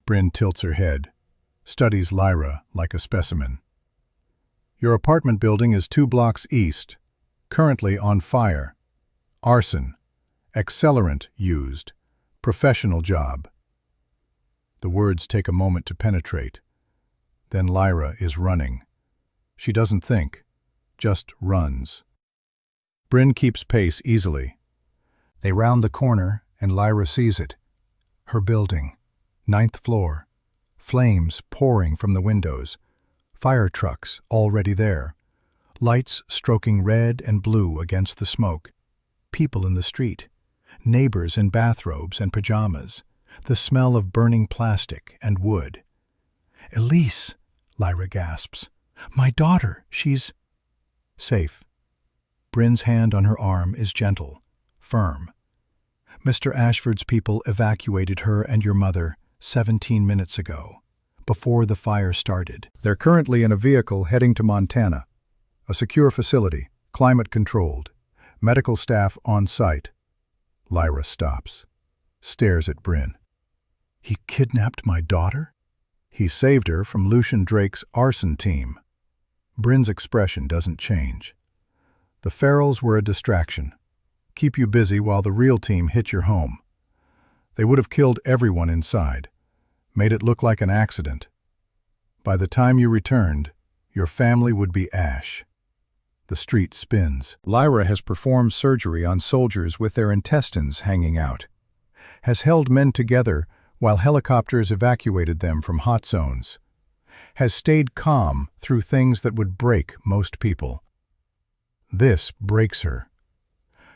Bryn tilts her head, studies Lyra like a specimen. Your apartment building is 2 blocks east, currently on fire. Arson. Accelerant used. Professional job. The words take a moment to penetrate. Then Lyra is running. She doesn't think, just runs. Bryn keeps pace easily. They round the corner, and Lyra sees it. Her building, 9th floor. Flames pouring from the windows. Fire trucks already there. Lights stroking red and blue against the smoke. People in the street. Neighbors in bathrobes and pajamas. The smell of burning plastic and wood. "Elise," Lyra gasps. "My daughter, she's..." Safe. Bryn's hand on her arm is gentle, firm. "Mr. Ashford's people evacuated her and your mother 17 minutes ago, before the fire started. They're currently in a vehicle heading to Montana. A secure facility, climate-controlled. Medical staff on site." Lyra stops, stares at Bryn. "He kidnapped my daughter?" "He saved her from Lucian Drake's arson team." Bryn's expression doesn't change. "The Farrells were a distraction. Keep you busy while the real team hit your home. They would have killed everyone inside, made it look like an accident. By the time you returned, your family would be ash." The street spins. Lyra has performed surgery on soldiers with their intestines hanging out. Has held men together while helicopters evacuated them from hot zones. Has stayed calm through things that would break most people. This breaks her.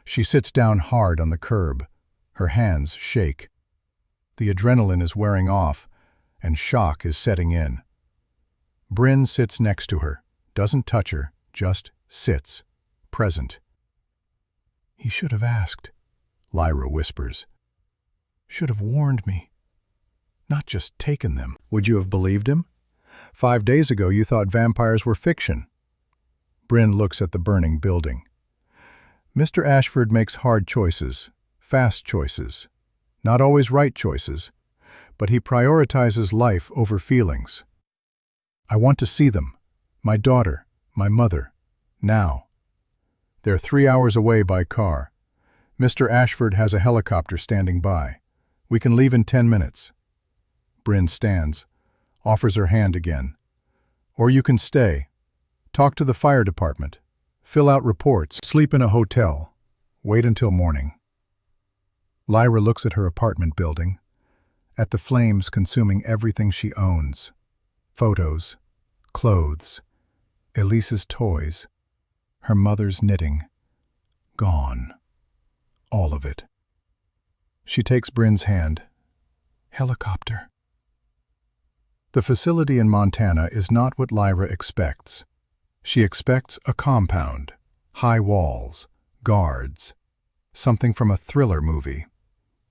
She sits down hard on the curb. Her hands shake. The adrenaline is wearing off, and shock is setting in. Bryn sits next to her, doesn't touch her, just sits, present. "He should have asked," Lyra whispers. "Should have warned me. Not just taken them." "Would you have believed him? 5 days ago you thought vampires were fiction." Bryn looks at the burning building. "Mr. Ashford makes hard choices, fast choices. Not always right choices, but he prioritizes life over feelings. I want to see them. My daughter, my mother. Now. They're 3 hours away by car. Mr. Ashford has a helicopter standing by. We can leave in 10 minutes. Bryn stands, offers her hand again. "Or you can stay. Talk to the fire department. Fill out reports. Sleep in a hotel. Wait until morning." Lyra looks at her apartment building, at the flames consuming everything she owns. Photos, clothes, Elise's toys, her mother's knitting. Gone. All of it. She takes Bryn's hand. "Helicopter." The facility in Montana is not what Lyra expects. She expects a compound, high walls, guards, something from a thriller movie.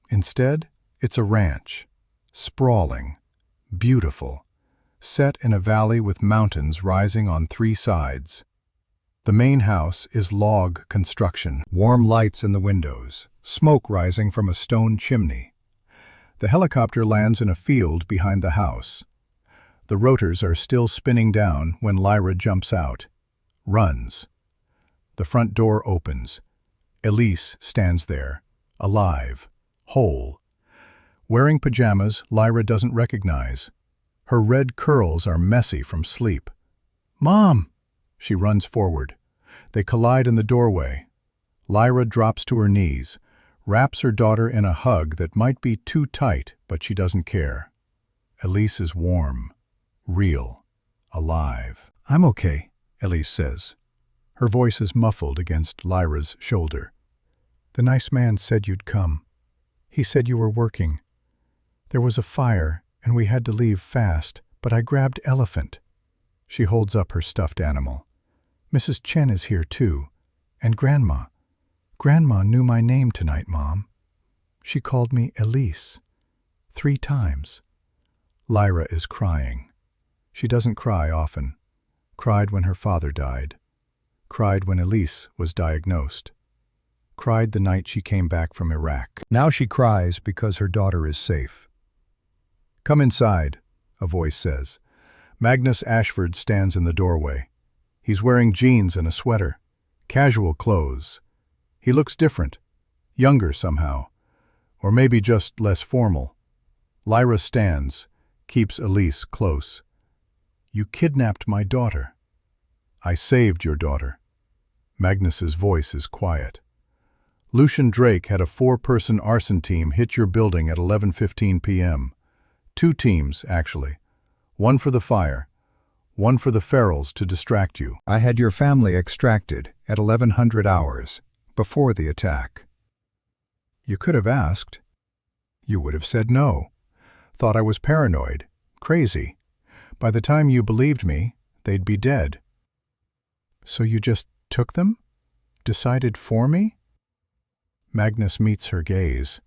Instead, it's a ranch, sprawling, beautiful, set in a valley with mountains rising on 3 sides. The main house is log construction, warm lights in the windows, smoke rising from a stone chimney. The helicopter lands in a field behind the house. The rotors are still spinning down when Lyra jumps out, runs. The front door opens. Elise stands there, alive, whole. Wearing pajamas Lyra doesn't recognize. Her red curls are messy from sleep. "Mom!" She runs forward. They collide in the doorway. Lyra drops to her knees, wraps her daughter in a hug that might be too tight, but she doesn't care. Elise is warm, real, alive. "I'm okay," Elise says. Her voice is muffled against Lyra's shoulder. "The nice man said you'd come. He said you were working. There was a fire, and we had to leave fast, but I grabbed Elephant." She holds up her stuffed animal. "Mrs. Chen is here too, and Grandma. Grandma knew my name tonight, Mom. She called me Elise 3 times. Lyra is crying. She doesn't cry often. Cried when her father died. Cried when Elise was diagnosed. Cried the night she came back from Iraq. Now she cries because her daughter is safe. "Come inside," a voice says. Magnus Ashford stands in the doorway. He's wearing jeans and a sweater. Casual clothes. He looks different. Younger somehow. Or maybe just less formal. Lyra stands, keeps Elise close. "You kidnapped my daughter." "I saved your daughter." Magnus's voice is quiet. "Lucian Drake had a 4-person arson team hit your building at 11:15 p.m. 2 teams, actually. One for the fire, one for the ferals to distract you. I had your family extracted at 1100 hours, before the attack." "You could have asked. You would have said no. Thought I was paranoid, crazy. By the time you believed me, they'd be dead." "So you just took them? Decided for me?" Magnus meets her gaze.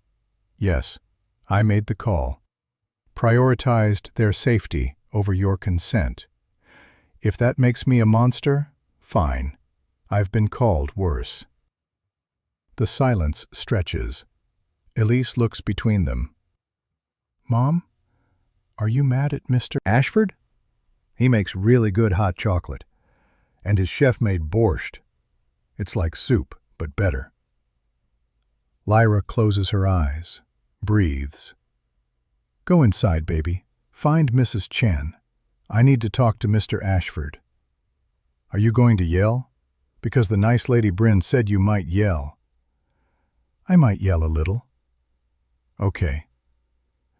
"Yes, I made the call. Prioritized their safety over your consent. If that makes me a monster, fine. I've been called worse." The silence stretches. Elise looks between them. "Mom, are you mad at Mr. Ashford? He makes really good hot chocolate. And his chef made borscht. It's like soup, but better." Lyra closes her eyes, breathes. "Go inside, baby. Find Mrs. Chen. I need to talk to Mr. Ashford." "Are you going to yell? Because the nice Lady Bryn said you might yell." "I might yell a little." "Okay."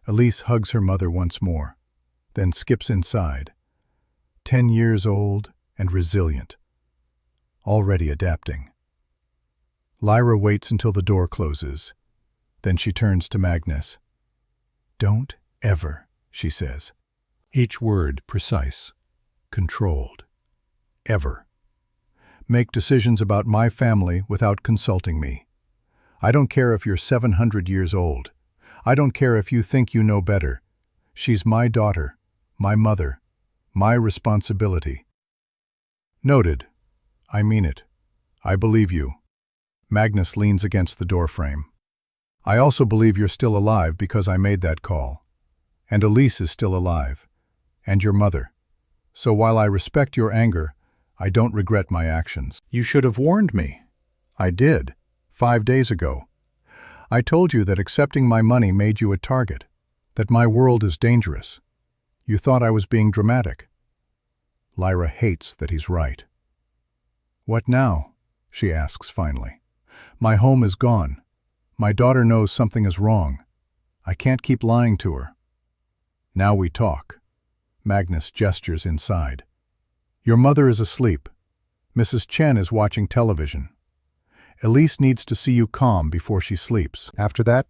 Elise hugs her mother once more, then skips inside. 10 years old and resilient. Already adapting. Lyra waits until the door closes. Then she turns to Magnus. "Don't ever," she says. Each word precise, controlled. "Ever. Make decisions about my family without consulting me. I don't care if you're 700 years old. I don't care if you think you know better. She's my daughter, my mother, my responsibility." "Noted. I mean it. I believe you." Magnus leans against the doorframe. "I also believe you're still alive because I made that call. And Elise is still alive. And your mother. So while I respect your anger, I don't regret my actions." "You should have warned me." "I did, 5 days ago. I told you that accepting my money made you a target, that my world is dangerous. You thought I was being dramatic." Lyra hates that he's right. "What now?" she asks finally. "My home is gone. My daughter knows something is wrong. I can't keep lying to her." "Now we talk." Magnus gestures inside. "Your mother is asleep. Mrs. Chen is watching television. Elise needs to see you calm before she sleeps. After that,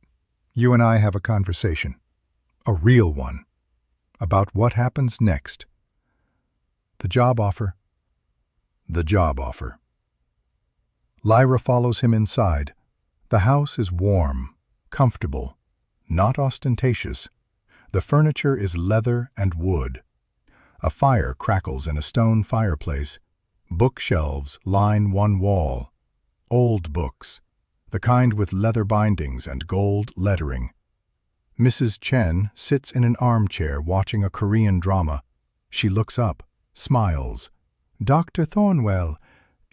you and I have a conversation. A real one. About what happens next." "The job offer." "The job offer." Lyra follows him inside. The house is warm, comfortable, not ostentatious. The furniture is leather and wood. A fire crackles in a stone fireplace. Bookshelves line one wall. Old books, the kind with leather bindings and gold lettering. Mrs. Chen sits in an armchair watching a Korean drama. She looks up, smiles. "Dr. Thornwell,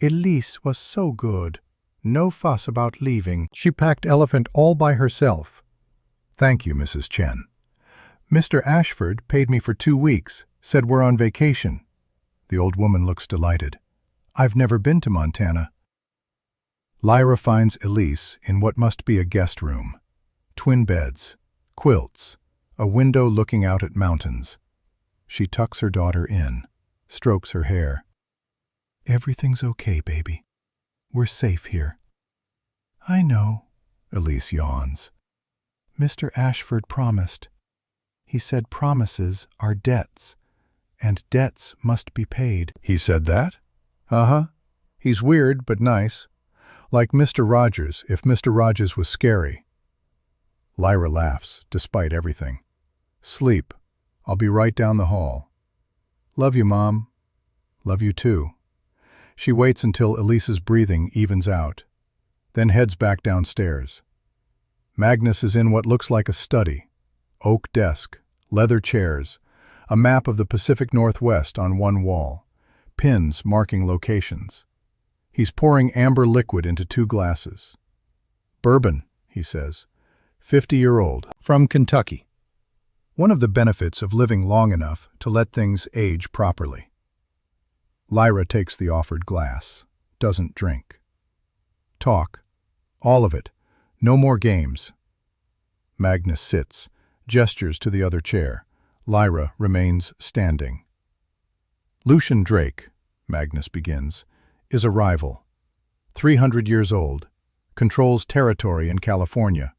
Elise was so good. No fuss about leaving. She packed elephant all by herself." "Thank you, Mrs. Chen. Mr. Ashford paid me for 2 weeks, said we're on vacation." The old woman looks delighted. "I've never been to Montana." Lyra finds Elise in what must be a guest room. Twin beds, quilts, a window looking out at mountains. She tucks her daughter in, strokes her hair. "Everything's okay, baby. We're safe here." "I know," Elise yawns. "Mr. Ashford promised. He said promises are debts, and debts must be paid." "He said that?" "Uh-huh. He's weird, but nice. Like Mr. Rogers, if Mr. Rogers was scary." Lyra laughs, despite everything. "Sleep. I'll be right down the hall." "Love you, Mom." "Love you too." She waits until Elise's breathing evens out, then heads back downstairs. Magnus is in what looks like a study. Oak desk, leather chairs, a map of the Pacific Northwest on one wall, pins marking locations. He's pouring amber liquid into 2 glasses. "Bourbon," he says, 50-year-old, from Kentucky. One of the benefits of living long enough to let things age properly. Lyra takes the offered glass, doesn't drink. Talk. All of it. No more games. Magnus sits, gestures to the other chair. Lyra remains standing. "Lucian Drake," Magnus begins, "is a rival. 300 years old, controls territory in California.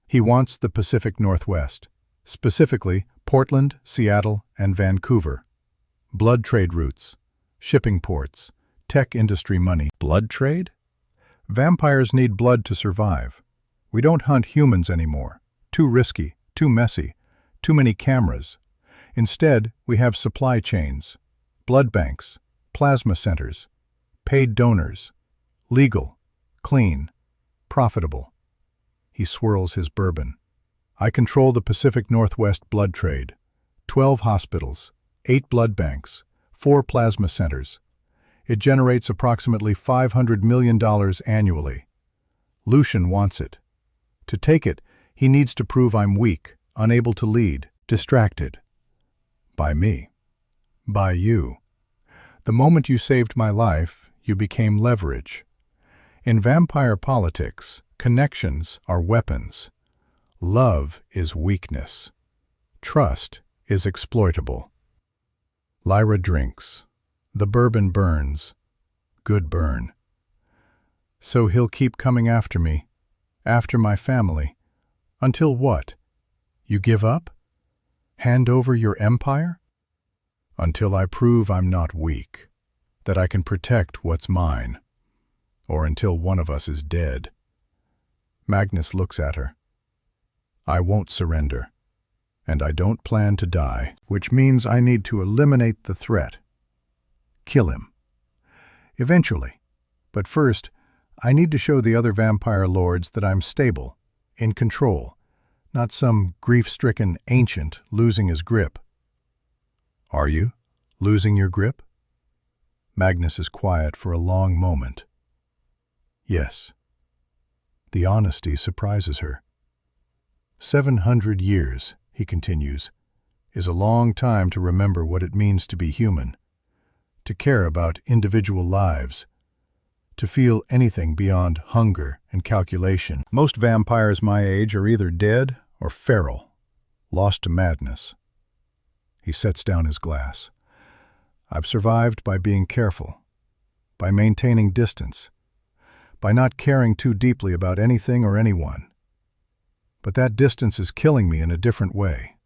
He wants the Pacific Northwest, specifically Portland, Seattle, and Vancouver. Blood trade routes, shipping ports, tech industry money." Blood trade? Vampires need blood to survive. We don't hunt humans anymore. Too risky, too messy, too many cameras. Instead, we have supply chains, blood banks, plasma centers, paid donors, legal, clean, profitable. He swirls his bourbon. "I control the Pacific Northwest blood trade. 12 hospitals, 8 blood banks, 4 plasma centers. It generates approximately $500 million annually. Lucian wants it. To take it, he needs to prove I'm weak, unable to lead, distracted. By me. By you. The moment you saved my life, you became leverage. In vampire politics, connections are weapons. Love is weakness. Trust is exploitable." Lyra drinks. The bourbon burns. Good burn. "So he'll keep coming after me, after my family. Until what? You give up? Hand over your empire?" "Until I prove I'm not weak, that I can protect what's mine. Or until one of us is dead." Magnus looks at her. "I won't surrender. And I don't plan to die, which means I need to eliminate the threat. Kill him. Eventually. But first, I need to show the other vampire lords that I'm stable, in control, not some grief-stricken ancient losing his grip." "Are you losing your grip?" Magnus is quiet for a long moment. "Yes." The honesty surprises her. 700 years, he continues, is a long time to remember what it means to be human, to care about individual lives, to feel anything beyond hunger and calculation. Most vampires my age are either dead or feral, lost to madness. He sets down his glass. "I've survived by being careful, by maintaining distance, by not caring too deeply about anything or anyone. But that distance is killing me in a different way,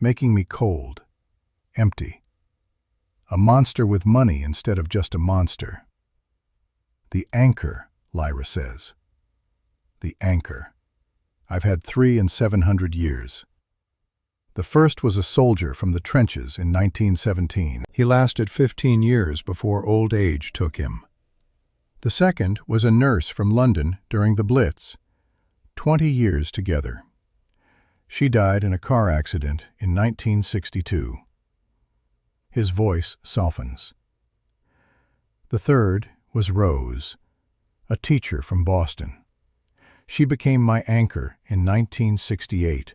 making me cold, empty. A monster with money instead of just a monster." "The anchor," Lyra says. "The anchor. I've had 3 in 700 years. The first was a soldier from the trenches in 1917. He lasted 15 years before old age took him. The second was a nurse from London during the Blitz. 20 years together. She died in a car accident in 1962. His voice softens. The third was Rose, a teacher from Boston. She became my anchor in 1968.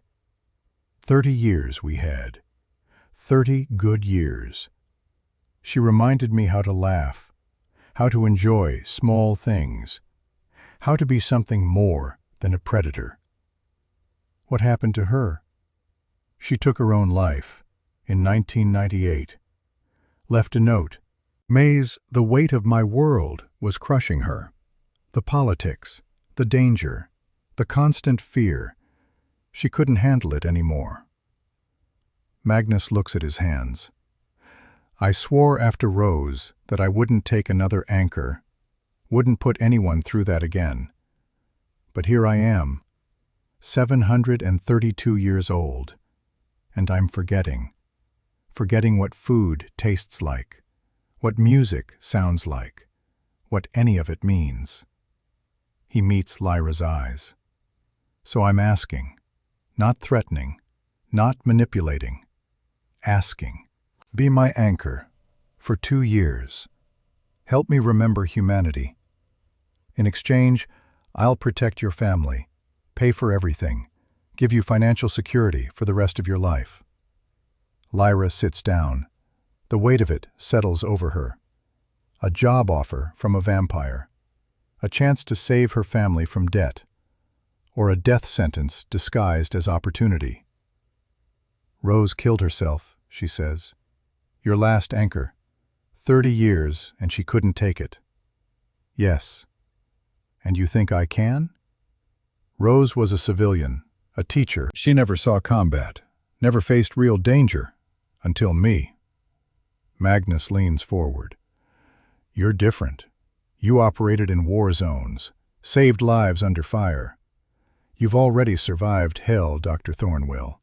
30 years we had. 30 good years. She reminded me how to laugh, how to enjoy small things, how to be something more than a predator. What happened to her? She took her own life in 1998. Left a note. May's "The weight of my world" was crushing her. The politics, the danger, the constant fear. She couldn't handle it anymore. Magnus looks at his hands. "I swore after Rose that I wouldn't take another anchor, wouldn't put anyone through that again. But here I am, 732 years old, and I'm forgetting what food tastes like, what music sounds like, what any of it means." He meets Lyra's eyes. "So I'm asking, not threatening, not manipulating, asking. Be my anchor for 2 years. Help me remember humanity. In exchange, I'll protect your family, pay for everything, give you financial security for the rest of your life. Lyra sits down. The weight of it settles over her. A job offer from a vampire. A chance to save her family from debt. Or a death sentence disguised as opportunity. Rose killed herself, she says. Your last anchor. 30 years and she couldn't take it. Yes. And you think I can? Rose was a civilian, a teacher. She never saw combat, never faced real danger, until me. Magnus leans forward. You're different. You operated in war zones, saved lives under fire. You've already survived hell, Dr. Thornwell.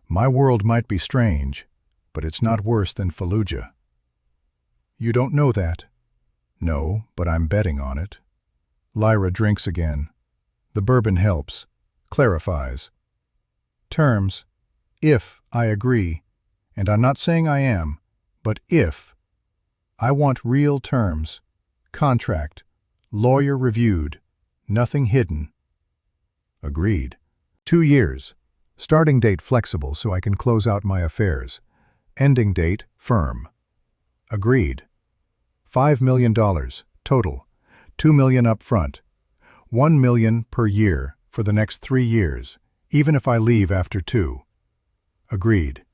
My world might be strange, but it's not worse than Fallujah. You don't know that. No, but I'm betting on it. Lyra drinks again. The bourbon helps, clarifies. Terms, if I agree, and I'm not saying I am, but if. I want real terms, contract, lawyer reviewed, nothing hidden. Agreed. 2 years. Starting date flexible so I can close out my affairs. Ending date firm. Agreed. $5 million, total. $2 million up front. $1 million per year for the next 3 years, even if I leave after 2. Agreed.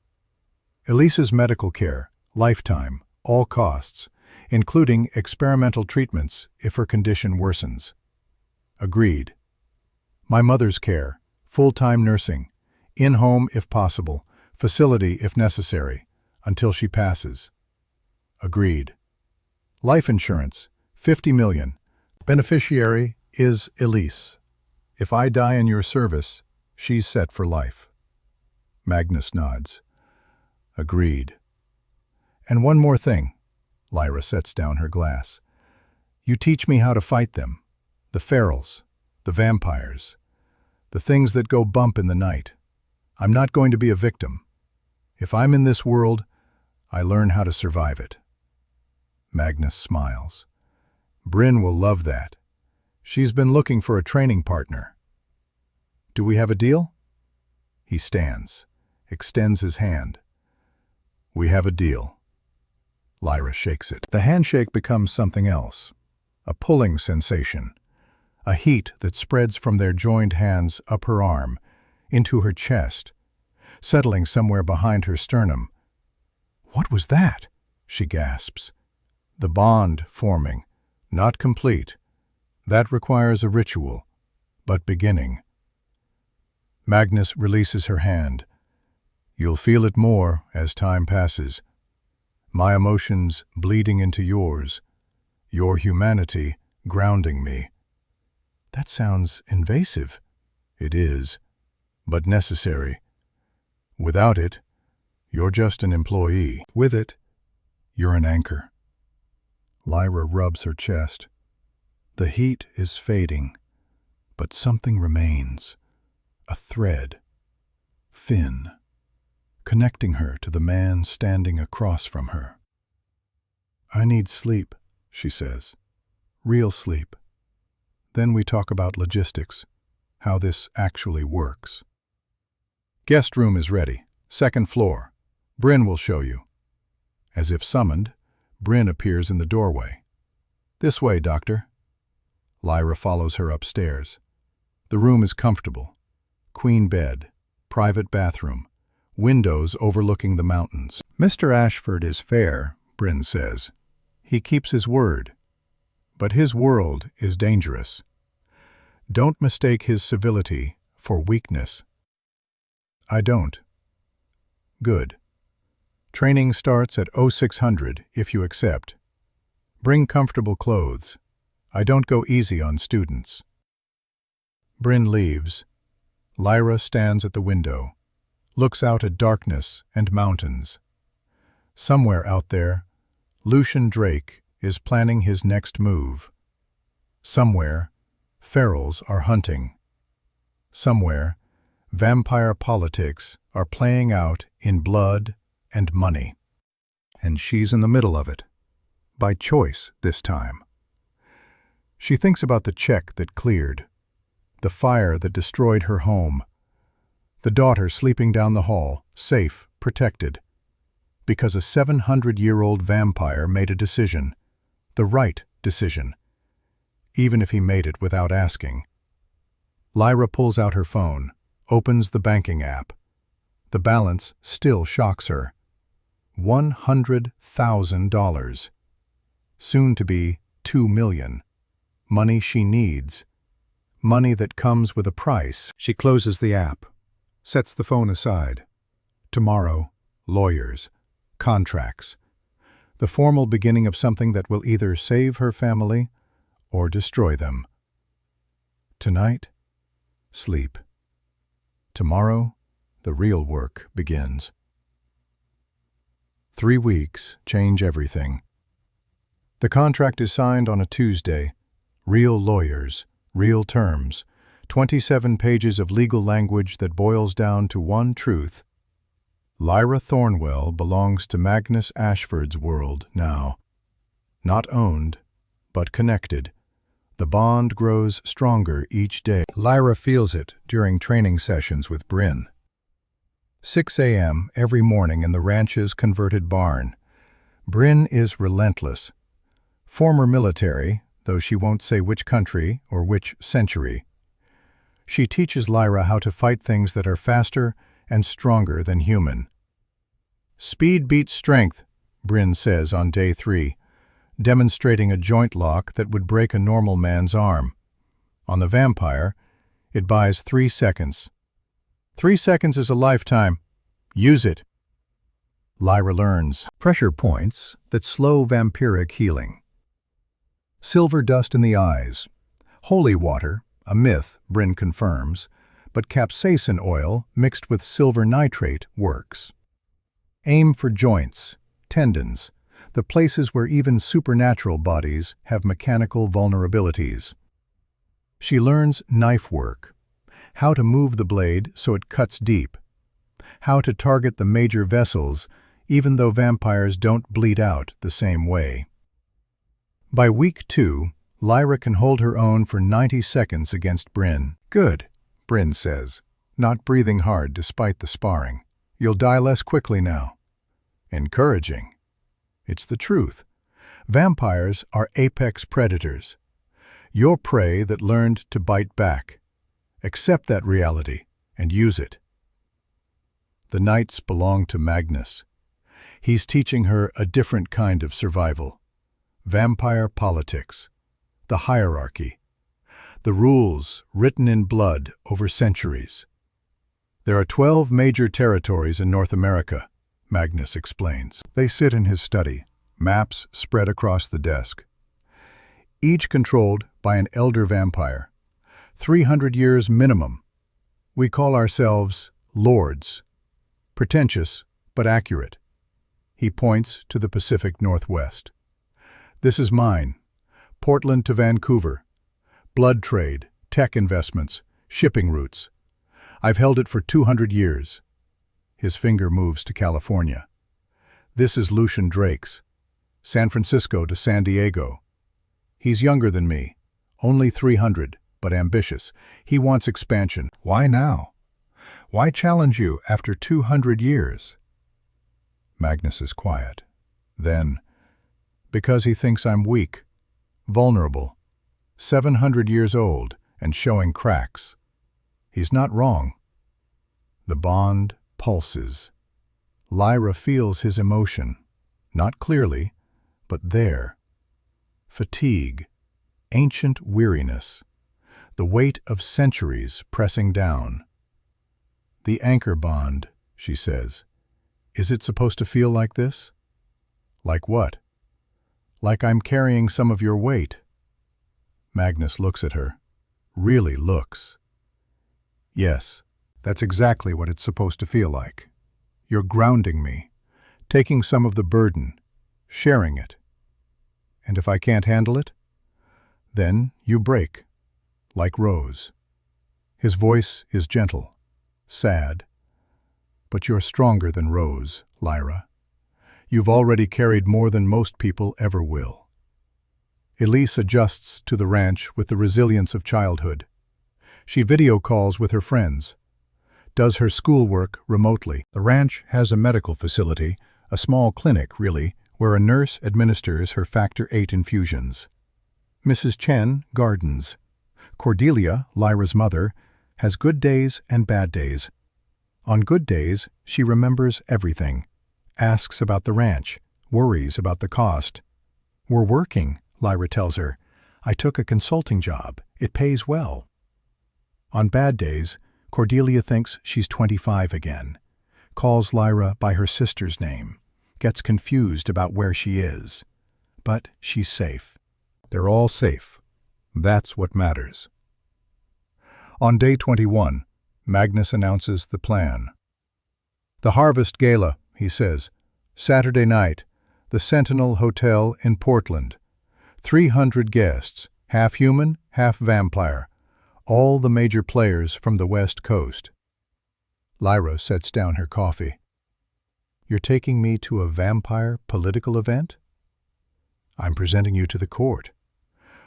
Elisa's medical care, lifetime, all costs, including experimental treatments if her condition worsens. Agreed. My mother's care, full-time nursing, in-home if possible, facility if necessary, until she passes. Agreed. Life insurance, $50 million. Beneficiary is Elise. If I die in your service, she's set for life. Magnus nods. Agreed. And one more thing. Lyra sets down her glass. You teach me how to fight them. The ferals, the vampires, the things that go bump in the night. I'm not going to be a victim. If I'm in this world, I learn how to survive it. Magnus smiles. Bryn will love that. She's been looking for a training partner. Do we have a deal? He stands, extends his hand. We have a deal. Lyra shakes it. The handshake becomes something else. A pulling sensation. A heat that spreads from their joined hands up her arm, into her chest, settling somewhere behind her sternum. What was that? She gasps. The bond forming, not complete. That requires a ritual, but beginning. Magnus releases her hand. You'll feel it more as time passes. My emotions bleeding into yours, your humanity grounding me. That sounds invasive. It is, but necessary. Without it, you're just an employee. With it, you're an anchor. Lyra rubs her chest. The heat is fading, but something remains. A thread. Thin. Connecting her to the man standing across from her. I need sleep, she says. Real sleep. Then we talk about logistics, how this actually works. Guest room is ready, 2nd floor. Bryn will show you. As if summoned, Bryn appears in the doorway. This way, doctor. Lyra follows her upstairs. The room is comfortable. Queen bed, private bathroom, windows overlooking the mountains. Mr. Ashford is fair, Bryn says. He keeps his word. But his world is dangerous. Don't mistake his civility for weakness. I don't. Good. Training starts at 0600 if you accept. Bring comfortable clothes. I don't go easy on students. Bryn leaves. Lyra stands at the window, looks out at darkness and mountains. Somewhere out there, Lucian Drake is planning his next move. Somewhere, ferals are hunting. Somewhere, vampire politics are playing out in blood and money. And she's in the middle of it. By choice this time. She thinks about the check that cleared, the fire that destroyed her home, the daughter sleeping down the hall, safe, protected, because a 700-year-old vampire made a decision, the right decision, even if he made it without asking. Lyra pulls out her phone, opens the banking app. The balance still shocks her. $100,000. Soon to be $2 million. Money she needs. Money that comes with a price. She closes the app, sets the phone aside. Tomorrow, lawyers, contracts. The formal beginning of something that will either save her family or destroy them. Tonight, sleep. Tomorrow, the real work begins. 3 weeks change everything. The contract is signed on a Tuesday. Real lawyers, real terms, 27 pages of legal language that boils down to one truth. Lyra Thornwell belongs to Magnus Ashford's world now. Not owned, but connected. The bond grows stronger each day. Lyra feels it during training sessions with Bryn. 6 a.m. every morning in the ranch's converted barn. Bryn is relentless. Former military, though she won't say which country or which century. She teaches Lyra how to fight things that are faster and stronger than human. Speed beats strength, Bryn says on day 3, demonstrating a joint lock that would break a normal man's arm. On the vampire, it buys 3 seconds. 3 seconds is a lifetime. Use it. Lyra learns pressure points that slow vampiric healing. Silver dust in the eyes. Holy water, a myth, Bryn confirms, but capsaicin oil mixed with silver nitrate works. Aim for joints, tendons, the places where even supernatural bodies have mechanical vulnerabilities. She learns knife work, how to move the blade so it cuts deep, how to target the major vessels even though vampires don't bleed out the same way. By week 2, Lyra can hold her own for 90 seconds against Bryn. Good, Bryn says, not breathing hard despite the sparring. You'll die less quickly now. Encouraging. It's the truth. Vampires are apex predators. Your prey that learned to bite back. Accept that reality and use it. The nights belong to Magnus. He's teaching her a different kind of survival. Vampire politics. The hierarchy. The rules written in blood over centuries. There are 12 major territories in North America, Magnus explains. They sit in his study, maps spread across the desk. Each controlled by an elder vampire. 300 years minimum. We call ourselves lords. Pretentious, but accurate. He points to the Pacific Northwest. This is mine. Portland to Vancouver. Blood trade, tech investments, shipping routes. I've held it for 200 years. His finger moves to California. This is Lucian Drake's. San Francisco to San Diego. He's younger than me. Only 300, but ambitious. He wants expansion. Why now? Why challenge you after 200 years? Magnus is quiet. Then, because he thinks I'm weak, vulnerable, 700 years old and showing cracks. He's not wrong. The bond pulses. Lyra feels his emotion, not clearly, but there. Fatigue, ancient weariness, the weight of centuries pressing down. The anchor bond, she says. Is it supposed to feel like this? Like what? Like I'm carrying some of your weight. Magnus looks at her. Really looks. Yes, that's exactly what it's supposed to feel like. You're grounding me, taking some of the burden, sharing it. And if I can't handle it, then you break, like Rose. His voice is gentle, sad. But you're stronger than Rose, Lyra. You've already carried more than most people ever will. Elise adjusts to the ranch with the resilience of childhood. She video calls with her friends, does her schoolwork remotely. The ranch has a medical facility, a small clinic, really, where a nurse administers her Factor VIII infusions. Mrs. Chen gardens. Cordelia, Lyra's mother, has good days and bad days. On good days, she remembers everything, asks about the ranch, worries about the cost. "We're working," Lyra tells her. "I took a consulting job. It pays well." On bad days, Cordelia thinks she's 25 again, calls Lyra by her sister's name, gets confused about where she is. But she's safe. They're all safe. That's what matters. On day 21, Magnus announces the plan. "The Harvest Gala," he says. "Saturday night, the Sentinel Hotel in Portland. 300 guests, half human, half vampire. All the major players from the West Coast." Lyra sets down her coffee. "You're taking me to a vampire political event?" "I'm presenting you to the court,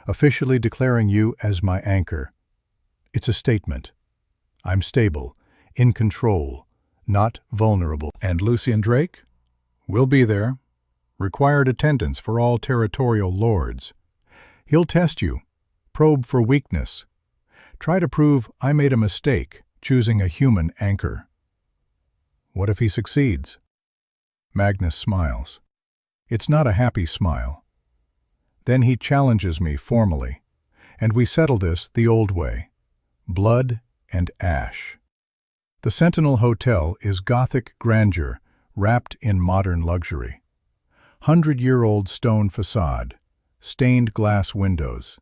officially declaring you as my anchor. It's a statement. I'm stable, in control, not vulnerable." "And Lucian Drake?" "We'll be there. Required attendance for all territorial lords. He'll test you, probe for weakness. Try to prove I made a mistake choosing a human anchor." "What if he succeeds?" Magnus smiles. It's not a happy smile. Then he challenges me formally, and we settle this the old way: blood and ash. The Sentinel Hotel is Gothic grandeur wrapped in modern luxury. 100-year-old stone facade, stained glass windows.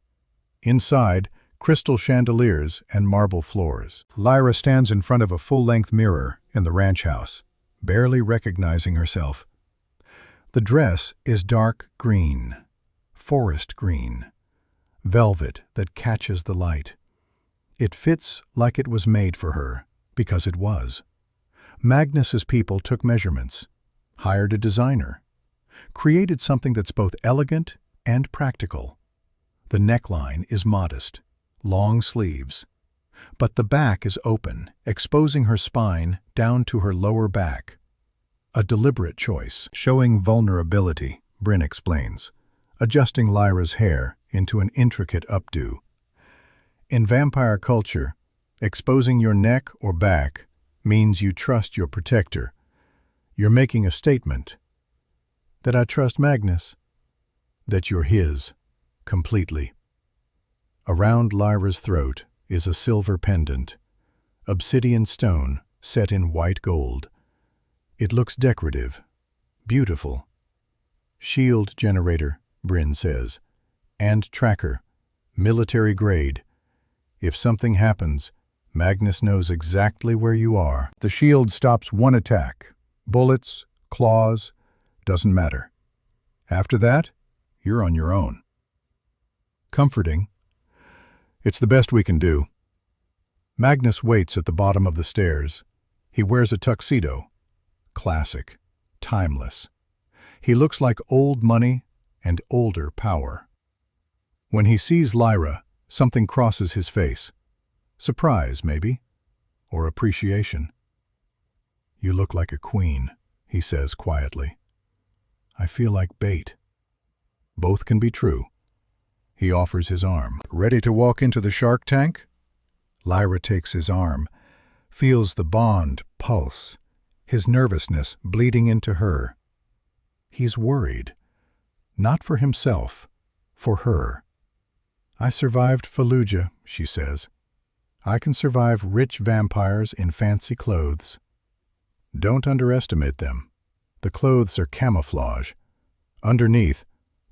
Inside, crystal chandeliers and marble floors. Lyra stands in front of a full-length mirror in the ranch house, barely recognizing herself. The dress is dark green, forest green, velvet that catches the light. It fits like it was made for her, because it was. Magnus's people took measurements, hired a designer, created something that's both elegant and practical. The neckline is modest, long sleeves, but the back is open, exposing her spine down to her lower back. A deliberate choice, showing vulnerability, Bryn explains, adjusting Lyra's hair into an intricate updo. In vampire culture, exposing your neck or back means you trust your protector. You're making a statement. That I trust Magnus. That you're his, completely. Around Lyra's throat is a silver pendant, obsidian stone set in white gold. It looks decorative, beautiful. Shield generator, Bryn says, and tracker, military grade. If something happens, Magnus knows exactly where you are. The shield stops one attack. Bullets, claws, doesn't matter. After that, you're on your own. Comforting. It's the best we can do. Magnus waits at the bottom of the stairs. He wears a tuxedo. Classic. Timeless. He looks like old money and older power. When he sees Lyra, something crosses his face. Surprise, maybe, or appreciation. "You look like a queen," he says quietly. "I feel like bait." Both can be true. He offers his arm. "Ready to walk into the shark tank?" Lyra takes his arm, feels the bond pulse, his nervousness bleeding into her. He's worried. Not for himself, for her. "I survived Fallujah," she says. "I can survive rich vampires in fancy clothes." Don't underestimate them. The clothes are camouflage. Underneath,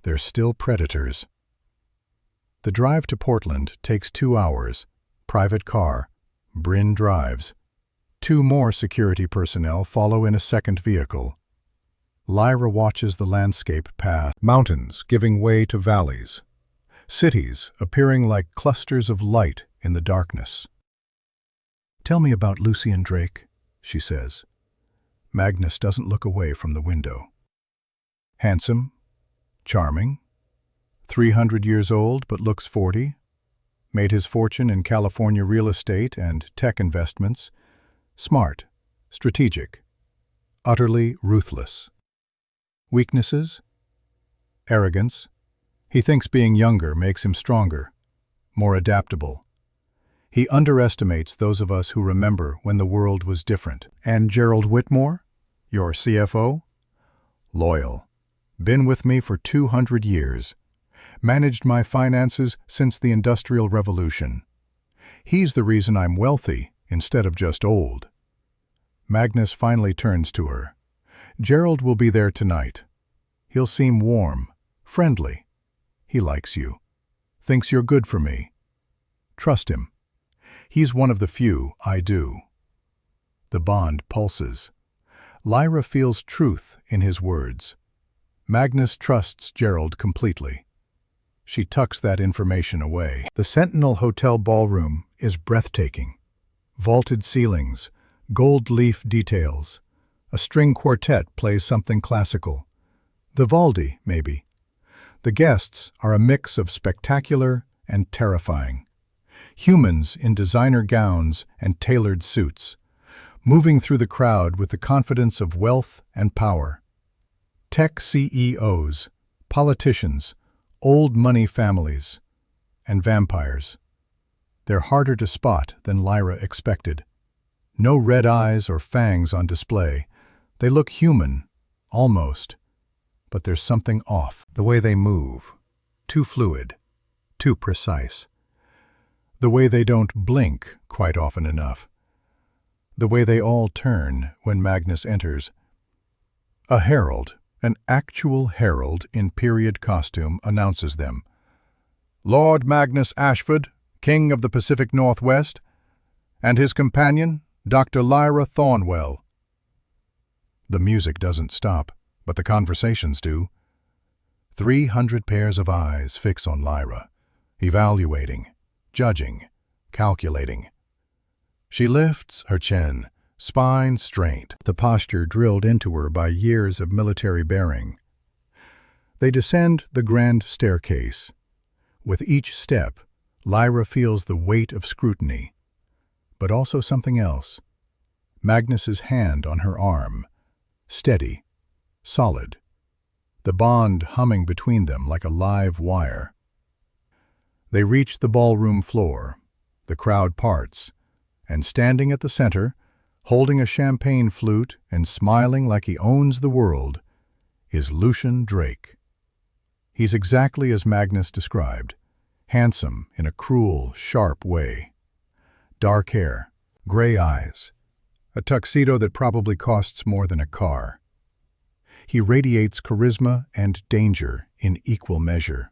they're still predators. The drive to Portland takes 2 hours. Private car. Bryn drives. 2 more security personnel follow in a second vehicle. Lyra watches the landscape pass. Mountains giving way to valleys. Cities appearing like clusters of light in the darkness. "Tell me about Lucian Drake," she says. Magnus doesn't look away from the window. Handsome, charming, 300 years old but looks 40, made his fortune in California real estate and tech investments, smart, strategic, utterly ruthless. Weaknesses? Arrogance. He thinks being younger makes him stronger, more adaptable. He underestimates those of us who remember when the world was different. And Gerald Whitmore, your CFO? Loyal. Been with me for 200 years. Managed my finances since the Industrial Revolution. He's the reason I'm wealthy instead of just old. Magnus finally turns to her. Gerald will be there tonight. He'll seem warm, friendly. He likes you. Thinks you're good for me. Trust him. He's one of the few I do. The bond pulses. Lyra feels truth in his words. Magnus trusts Gerald completely. She tucks that information away. The Sentinel Hotel ballroom is breathtaking. Vaulted ceilings, gold leaf details. A string quartet plays something classical. Vivaldi, maybe. The guests are a mix of spectacular and terrifying. Humans in designer gowns and tailored suits, moving through the crowd with the confidence of wealth and power. Tech CEOs, politicians, old money families, and vampires. They're harder to spot than Lyra expected. No red eyes or fangs on display. They look human, almost, but there's something off. The way they move, too fluid, too precise. The way they don't blink quite often enough. The way they all turn when Magnus enters. A herald, an actual herald in period costume, announces them. Lord Magnus Ashford, King of the Pacific Northwest, and his companion, Dr. Lyra Thornwell. The music doesn't stop, but the conversations do. 300 pairs of eyes fix on Lyra, evaluating, judging, calculating. She lifts her chin, spine straight, the posture drilled into her by years of military bearing. They descend the grand staircase. With each step, Lyra feels the weight of scrutiny, but also something else. Magnus's hand on her arm, steady, solid, the bond humming between them like a live wire. They reach the ballroom floor. The crowd parts, and standing at the center, holding a champagne flute and smiling like he owns the world, is Lucian Drake. He's exactly as Magnus described, handsome in a cruel, sharp way. Dark hair, gray eyes, a tuxedo that probably costs more than a car. He radiates charisma and danger in equal measure.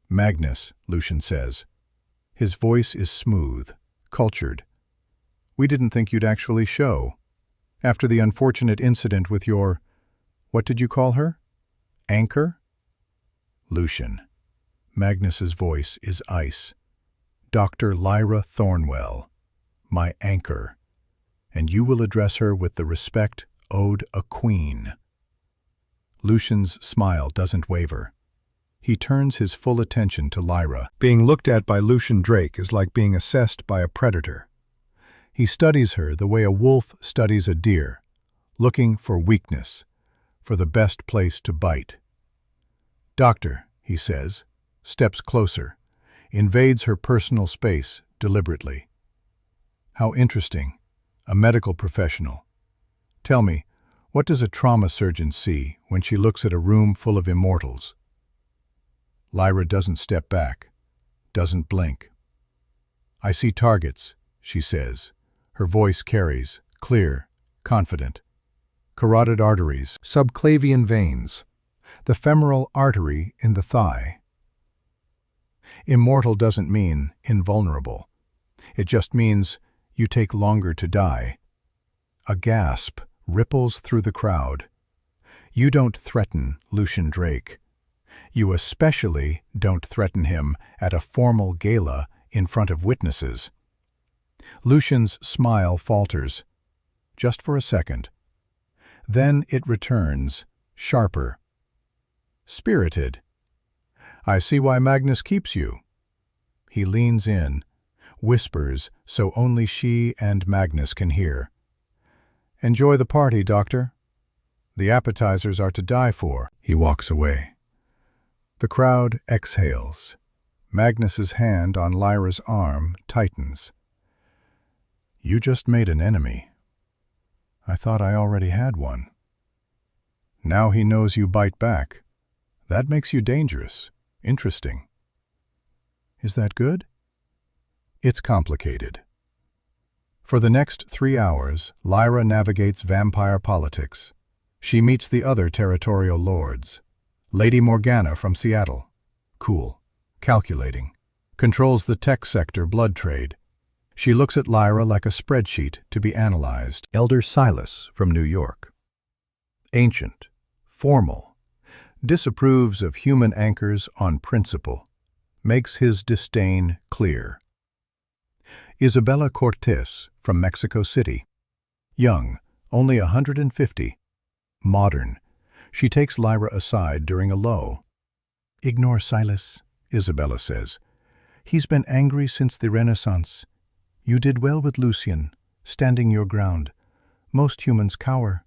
Magnus, Lucian says. His voice is smooth, cultured. We didn't think you'd actually show. After the unfortunate incident with your, what did you call her? Anchor? Lucian. Magnus's voice is ice. Dr. Lyra Thornwell, my anchor, and you will address her with the respect owed a queen. Lucian's smile doesn't waver. He turns his full attention to Lyra. Being looked at by Lucian Drake is like being assessed by a predator. He studies her the way a wolf studies a deer, looking for weakness, for the best place to bite. Doctor, he says, steps closer, invades her personal space deliberately. How interesting, a medical professional. Tell me, what does a trauma surgeon see when she looks at a room full of immortals? Lyra doesn't step back, doesn't blink. I see targets, she says. Her voice carries, clear, confident. Carotid arteries, subclavian veins, the femoral artery in the thigh. Immortal doesn't mean invulnerable. It just means you take longer to die. A gasp ripples through the crowd. You don't threaten Lucian Drake. You especially don't threaten him at a formal gala in front of witnesses. Lucian's smile falters, just for a second, Then it returns, sharper. Spirited. I see why Magnus keeps you. He leans in, whispers so only she and Magnus can hear. Enjoy the party, Doctor. The appetizers are to die for. He walks away. The crowd exhales. Magnus's hand on Lyra's arm tightens. You just made an enemy. I thought I already had one. Now he knows you bite back. That makes you dangerous, interesting. Is that good? It's complicated. For the next 3 hours, Lyra navigates vampire politics. She meets the other territorial lords. Lady Morgana from Seattle. Cool. Calculating. Controls the tech sector blood trade. She looks at Lyra like a spreadsheet to be analyzed. Elder Silas from New York. Ancient. Formal. Disapproves of human anchors on principle. Makes his disdain clear. Isabella Cortés from Mexico City. Young, only 150. Modern. She takes Lyra aside during a lull. Ignore Silas, Isabella says. He's been angry since the Renaissance. You did well with Lucian, standing your ground. Most humans cower.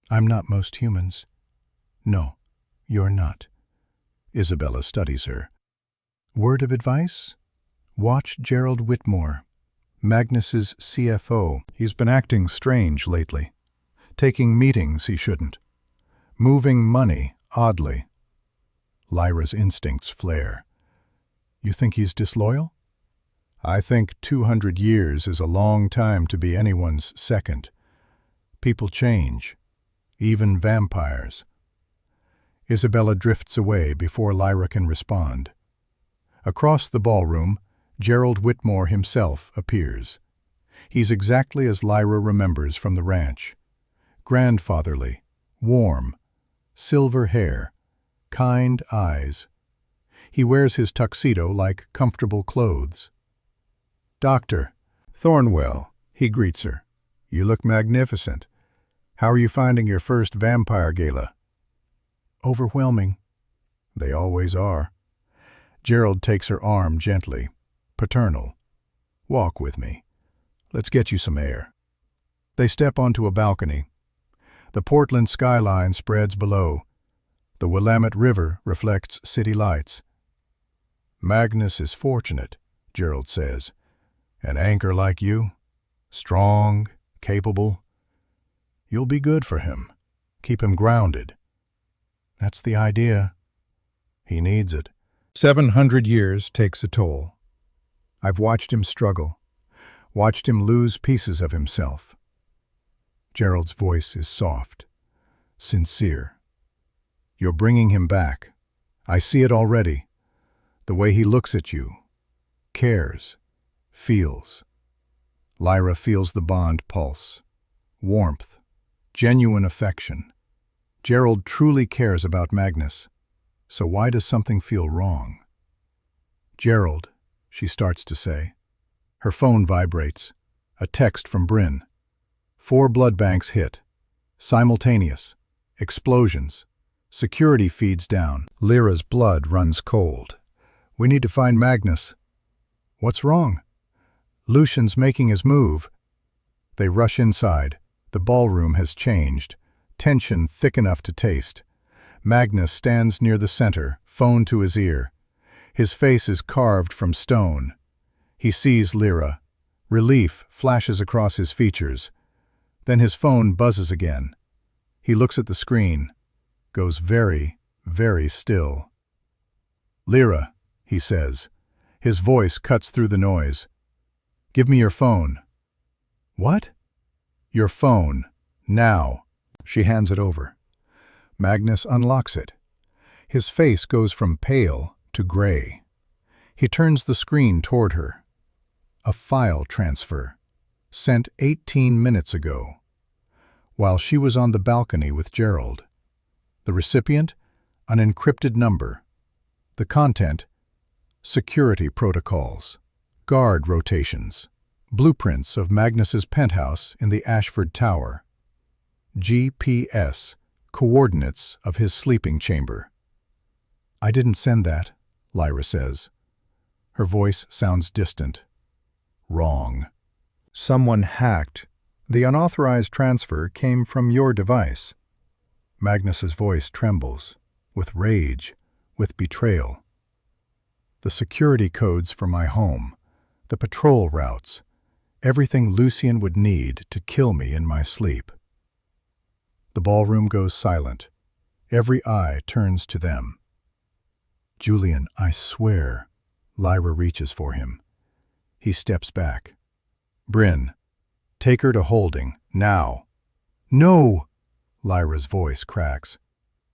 I'm not most humans. No, you're not. Isabella studies her. Word of advice? Watch Gerald Whitmore, Magnus's CFO. He's been acting strange lately. Taking meetings he shouldn't. Moving money oddly. Lyra's instincts flare. You think he's disloyal? I think 200 years is a long time to be anyone's second. People change, even vampires. Isabella drifts away before Lyra can respond. Across the ballroom, Gerald Whitmore himself appears. He's exactly as Lyra remembers from the ranch. Grandfatherly, warm, silver hair, kind eyes. He wears his tuxedo like comfortable clothes. Doctor Thornwell, he greets her. You look magnificent. How are you finding your first vampire gala? Overwhelming. They always are. Gerald takes her arm gently, paternal. Walk with me. Let's get you some air. They step onto a balcony. The Portland skyline spreads below. The Willamette River reflects city lights. Magnus is fortunate, Gerald says. An anchor like you, strong, capable. You'll be good for him. Keep him grounded. That's the idea. He needs it. 700 years takes a toll. I've watched him struggle, watched him lose pieces of himself. Gerald's voice is soft, sincere. You're bringing him back. I see it already. The way he looks at you, cares, feels. Lyra feels the bond pulse. Warmth, genuine affection. Gerald truly cares about Magnus. So why does something feel wrong? Gerald, she starts to say. Her phone vibrates. A text from Bryn. 4 blood banks hit. Simultaneous. Explosions. Security feeds down. Lyra's blood runs cold. We need to find Magnus. What's wrong? Lucian's making his move. They rush inside. The ballroom has changed. Tension thick enough to taste. Magnus stands near the center, phone to his ear. His face is carved from stone. He sees Lyra. Relief flashes across his features. Then his phone buzzes again. He looks at the screen, goes very, very still. Lyra, he says. His voice cuts through the noise. Give me your phone. What? Your phone. Now. She hands it over. Magnus unlocks it. His face goes from pale to gray. He turns the screen toward her. A file transfer, sent 18 minutes ago, while she was on the balcony with Gerald. The recipient, an encrypted number. The content, security protocols, guard rotations, blueprints of Magnus's penthouse in the Ashford Tower. GPS, coordinates of his sleeping chamber. "I didn't send that," Lyra says. Her voice sounds distant. "Wrong. Someone hacked. The unauthorized transfer came from your device." Magnus's voice trembles, with rage, with betrayal. "The security codes for my home, the patrol routes, everything Lucian would need to kill me in my sleep." The ballroom goes silent. Every eye turns to them. "Julian, I swear." Lyra reaches for him. He steps back. "Bryn, take her to holding, now." "No!" Lyra's voice cracks.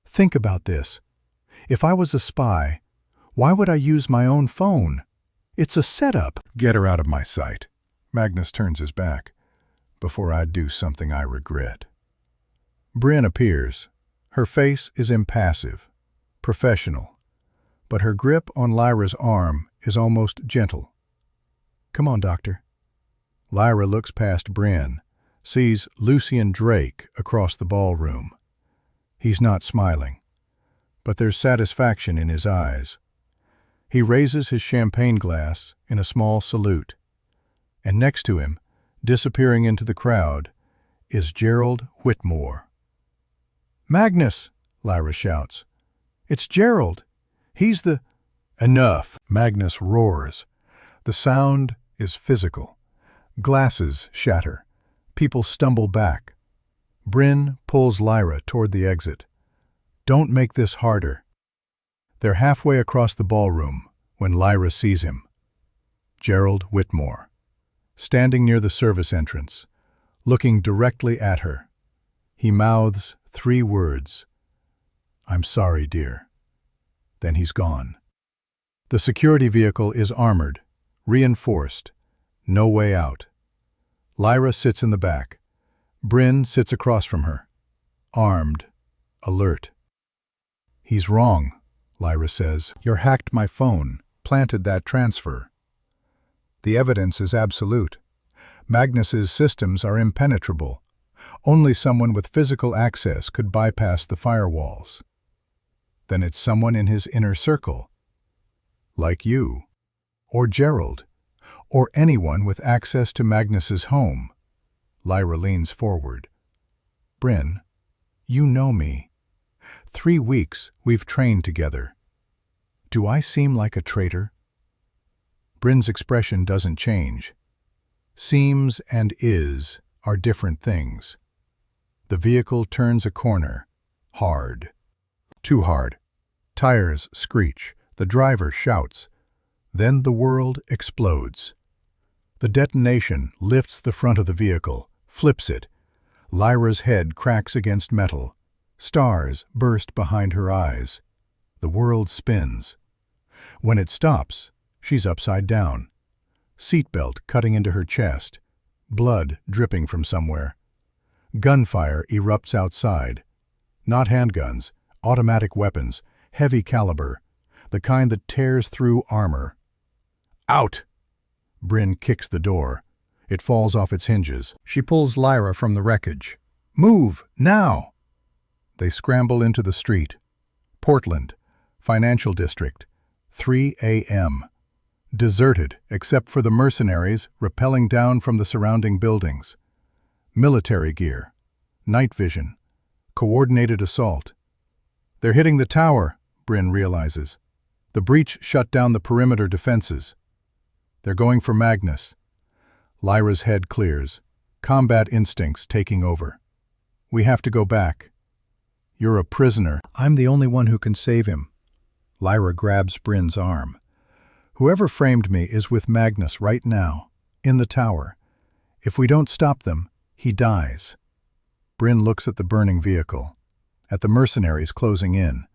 "Think about this. If I was a spy, why would I use my own phone? It's a setup." "Get her out of my sight." Magnus turns his back. "Before I do something I regret." Bryn appears. Her face is impassive, professional, but her grip on Lyra's arm is almost gentle. "Come on, Doctor." Lyra looks past Bryn, sees Lucian Drake across the ballroom. He's not smiling, but there's satisfaction in his eyes. He raises his champagne glass in a small salute, and next to him, disappearing into the crowd, is Gerald Whitmore. "Magnus!" Lyra shouts. "It's Gerald! He's the—" "Enough!" Magnus roars. The sound is physical. Glasses shatter. People stumble back. Bryn pulls Lyra toward the exit. "Don't make this harder." They're halfway across the ballroom when Lyra sees him. Gerald Whitmore, standing near the service entrance, looking directly at her. He mouths 3 words. "I'm sorry, dear." Then he's gone. The security vehicle is armored, reinforced, no way out. Lyra sits in the back. Bryn sits across from her, armed, alert. "He's wrong," Lyra says. "You hacked my phone, planted that transfer. The evidence is absolute. Magnus's systems are impenetrable. Only someone with physical access could bypass the firewalls. Then it's someone in his inner circle, like you, or Gerald, or anyone with access to Magnus's home." Lyra leans forward. "Bryn, you know me. 3 weeks we've trained together. Do I seem like a traitor?" Bryn's expression doesn't change. Seems and is are different things. The vehicle turns a corner, hard. Too hard. Tires screech. The driver shouts. Then the world explodes. The detonation lifts the front of the vehicle, flips it. Lyra's head cracks against metal. Stars burst behind her eyes. The world spins. When it stops, she's upside down. Seatbelt cutting into her chest. Blood dripping from somewhere. Gunfire erupts outside. Not handguns, automatic weapons, heavy caliber, the kind that tears through armor. "Out!" Bryn kicks the door. It falls off its hinges. She pulls Lyra from the wreckage. "Move, now!" They scramble into the street. Portland, financial district, 3 a.m. Deserted except for the mercenaries rappelling down from the surrounding buildings. Military gear, night vision, coordinated assault. They're hitting the tower, Bryn realizes. The breach shut down the perimeter defenses. They're going for Magnus. Lyra's head clears, combat instincts taking over. "We have to go back." "You're a prisoner." "I'm the only one who can save him." Lyra grabs Bryn's arm. "Whoever framed me is with Magnus right now, in the tower. If we don't stop them, he dies." Bryn looks at the burning vehicle, at the mercenaries closing in,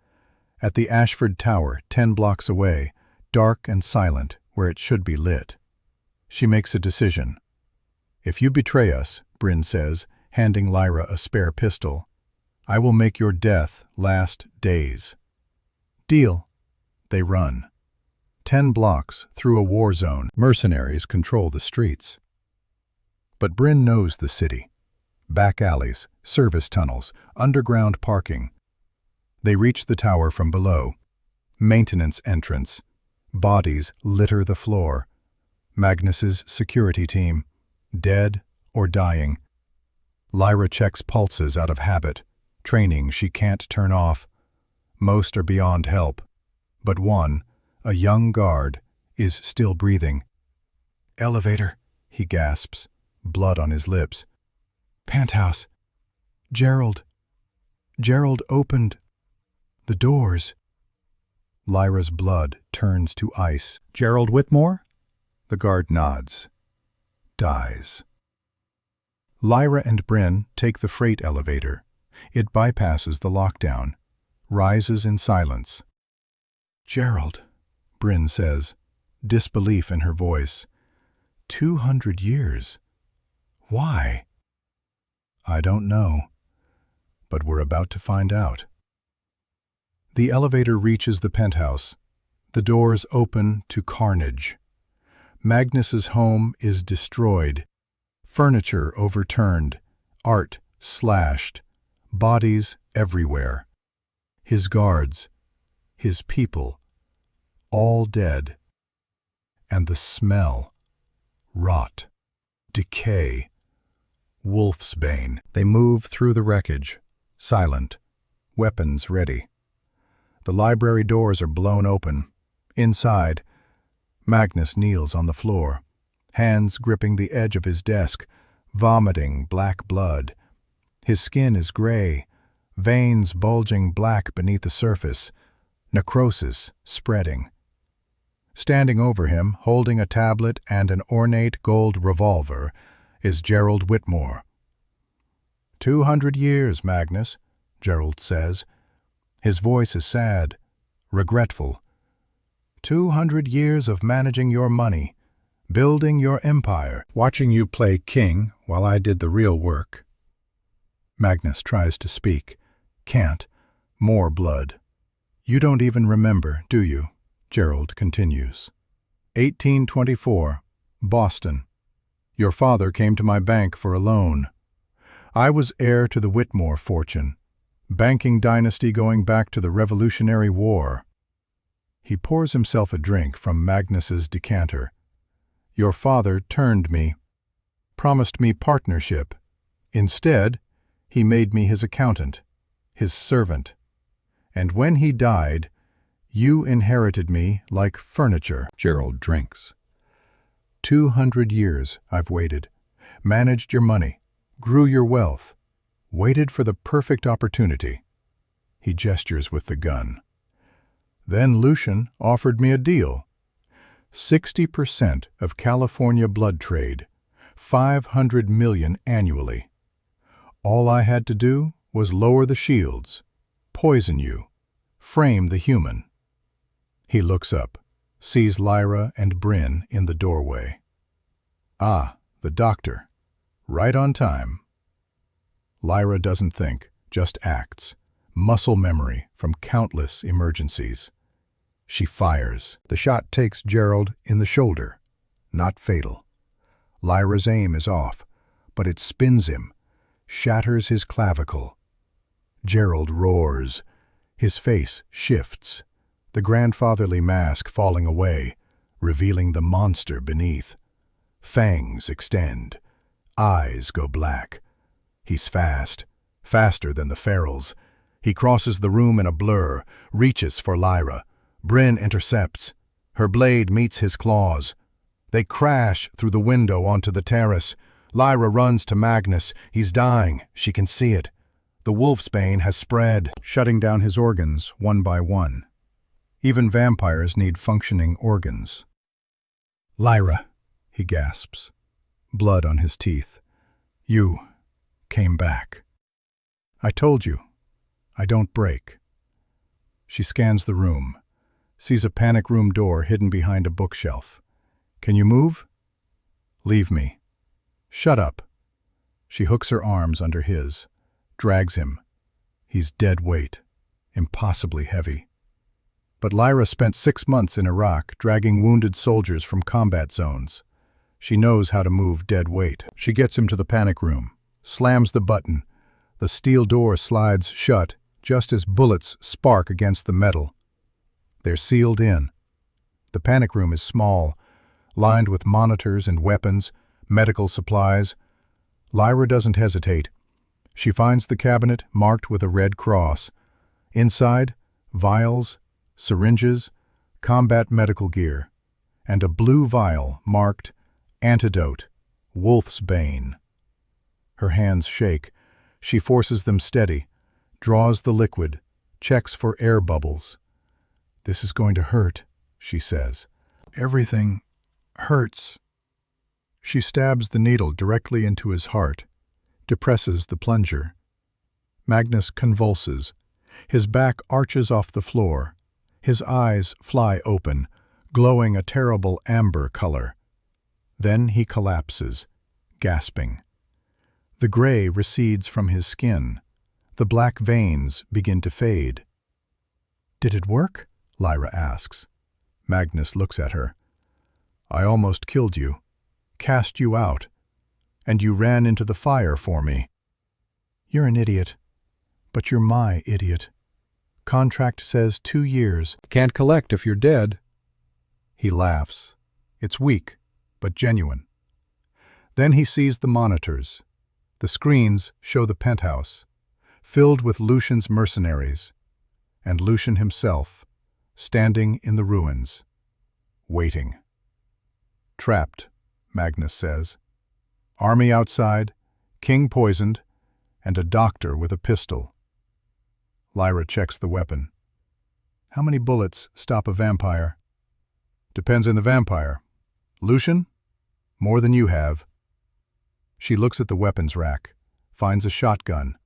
at the Ashford Tower 10 blocks away, dark and silent where it should be lit. She makes a decision. "If you betray us," Bryn says, handing Lyra a spare pistol, "I will make your death last days." "Deal." They run. 10 blocks through a war zone. Mercenaries control the streets. But Bryn knows the city. Back alleys, service tunnels, underground parking. They reach the tower from below. Maintenance entrance. Bodies litter the floor. Magnus's security team, dead or dying. Lyra checks pulses out of habit, training she can't turn off. Most are beyond help, but one, a young guard, is still breathing. "Elevator," he gasps, blood on his lips. "Penthouse. Gerald. Gerald opened the doors." Lyra's blood turns to ice. "Gerald Whitmore?" The guard nods. Dies. Lyra and Bryn take the freight elevator. It bypasses the lockdown, rises in silence. "Gerald," Bryn says, disbelief in her voice. 200 years. Why? "I don't know, but we're about to find out." The elevator reaches the penthouse. The doors open to carnage. Magnus's home is destroyed. Furniture overturned, art slashed, bodies everywhere. His guards, his people, all dead. And the smell, rot, decay, wolfsbane. They move through the wreckage, silent, weapons ready. The library doors are blown open. Inside, Magnus kneels on the floor, hands gripping the edge of his desk, vomiting black blood. His skin is gray, veins bulging black beneath the surface, necrosis spreading. Standing over him, holding a tablet and an ornate gold revolver, is Gerald Whitmore. 200 years, Magnus," Gerald says. His voice is sad, regretful. 200 years of managing your money, building your empire, watching you play king while I did the real work. Magnus tries to speak. Can't. More blood. "You don't even remember, do you?" Gerald continues. 1824, Boston. Your father came to my bank for a loan. I was heir to the Whitmore fortune, banking dynasty going back to the Revolutionary War. He pours himself a drink from Magnus's decanter. Your father turned me, promised me partnership. Instead, he made me his accountant, his servant. And when he died, you inherited me like furniture. Gerald drinks. 200 years I've waited, managed your money, grew your wealth, waited for the perfect opportunity. He gestures with the gun. Then Lucian offered me a deal. 60% of California blood trade, 500 million annually. All I had to do was lower the shields, poison you, frame the human. He looks up, sees Lyra and Bryn in the doorway. Ah, the doctor. Right on time. Lyra doesn't think, just acts. Muscle memory from countless emergencies. She fires. The shot takes Gerald in the shoulder. Not fatal. Lyra's aim is off, but it spins him, shatters his clavicle. Gerald roars. His face shifts, the grandfatherly mask falling away, revealing the monster beneath. Fangs extend. Eyes go black. He's fast, faster than the ferals. He crosses the room in a blur, reaches for Lyra. Bryn intercepts. Her blade meets his claws. They crash through the window onto the terrace. Lyra runs to Magnus. He's dying. She can see it. The wolfsbane has spread, shutting down his organs one by one. Even vampires need functioning organs. "Lyra," he gasps, blood on his teeth. "You came back. I told you, I don't break." She scans the room, sees a panic room door hidden behind a bookshelf. "Can you move?" "Leave me." "Shut up." She hooks her arms under his, drags him. He's dead weight, impossibly heavy. But Lyra spent 6 months in Iraq dragging wounded soldiers from combat zones. She knows how to move dead weight. She gets him to the panic room, slams the button. The steel door slides shut just as bullets spark against the metal. They're sealed in. The panic room is small, lined with monitors and weapons, medical supplies. Lyra doesn't hesitate. She finds the cabinet marked with a red cross. Inside, vials, syringes, combat medical gear, and a blue vial marked Antidote, Wolf's Bane. Her hands shake. She forces them steady, draws the liquid, checks for air bubbles. "This is going to hurt," she says. "Everything hurts." She stabs the needle directly into his heart, depresses the plunger. Magnus convulses. His back arches off the floor. His eyes fly open, glowing a terrible amber color. Then he collapses, gasping. The gray recedes from his skin. The black veins begin to fade. "Did it work?" Lyra asks. Magnus looks at her. "I almost killed you, cast you out, and you ran into the fire for me." "You're an idiot, but you're my idiot. Contract says 2 years. Can't collect if you're dead." He laughs. It's weak, but genuine. Then he sees the monitors. The screens show the penthouse, filled with Lucian's mercenaries, and Lucian himself, standing in the ruins, waiting. "Trapped," Magnus says. "Army outside, king poisoned, and a doctor with a pistol." Lyra checks the weapon. "How many bullets stop a vampire?" "Depends on the vampire. Lucian? More than you have." She looks at the weapons rack, finds a shotgun,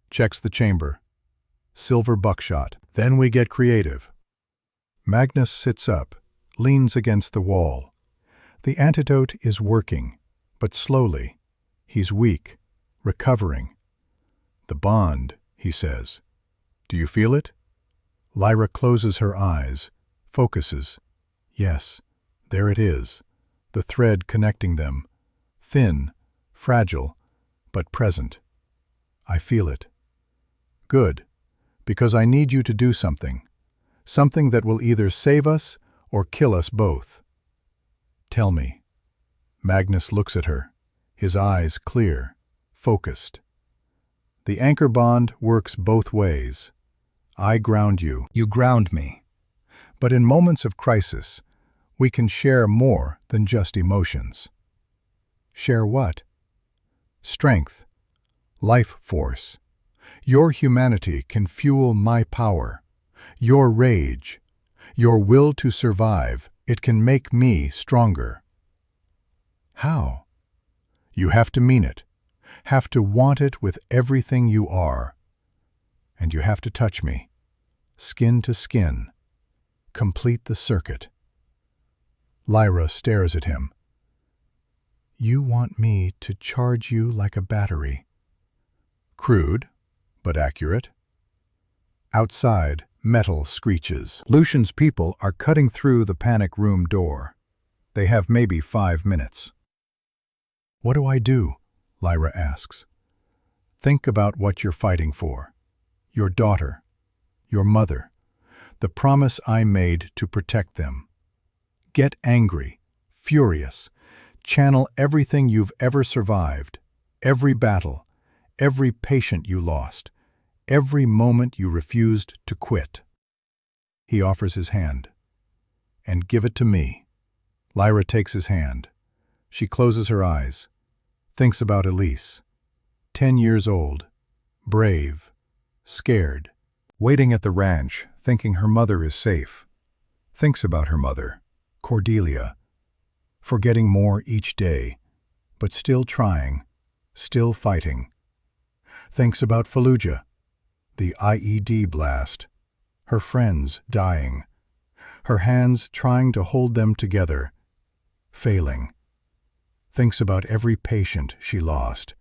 checks the chamber. Silver buckshot. "Then we get creative." Magnus sits up, leans against the wall. The antidote is working, but slowly. He's weak, recovering. "The bond," he says. "Do you feel it?" Lyra closes her eyes, focuses. Yes, there it is, the thread connecting them. Thin, fragile, but present. "I feel it." "Good, because I need you to do something. Something that will either save us or kill us both." "Tell me." Magnus looks at her, his eyes clear, focused. "The anchor bond works both ways. I ground you. You ground me. But in moments of crisis, we can share more than just emotions." "Share what?" "Strength. Life force. Your humanity can fuel my power. Your rage. Your will to survive. It can make me stronger." "How?" "You have to mean it. Have to want it with everything you are. And you have to touch me. Skin to skin. Complete the circuit." Lyra stares at him. "You want me to charge you like a battery." Crude, but accurate. Outside, metal screeches. Lucian's people are cutting through the panic room door. They have maybe 5 minutes. "What do I do?" Lyra asks. "Think about what you're fighting for. Your daughter. Your mother. The promise I made to protect them. Get angry, furious. Channel everything you've ever survived. Every battle. Every patient you lost. Every moment you refused to quit." He offers his hand. "And give it to me." Lyra takes his hand. She closes her eyes. Thinks about Elise. 10 years old. Brave. Scared. Waiting at the ranch, thinking her mother is safe. Thinks about her mother, Cordelia. Forgetting more each day, but still trying, still fighting. Thinks about Fallujah, the IED blast, her friends dying, her hands trying to hold them together, failing. Thinks about every patient she lost,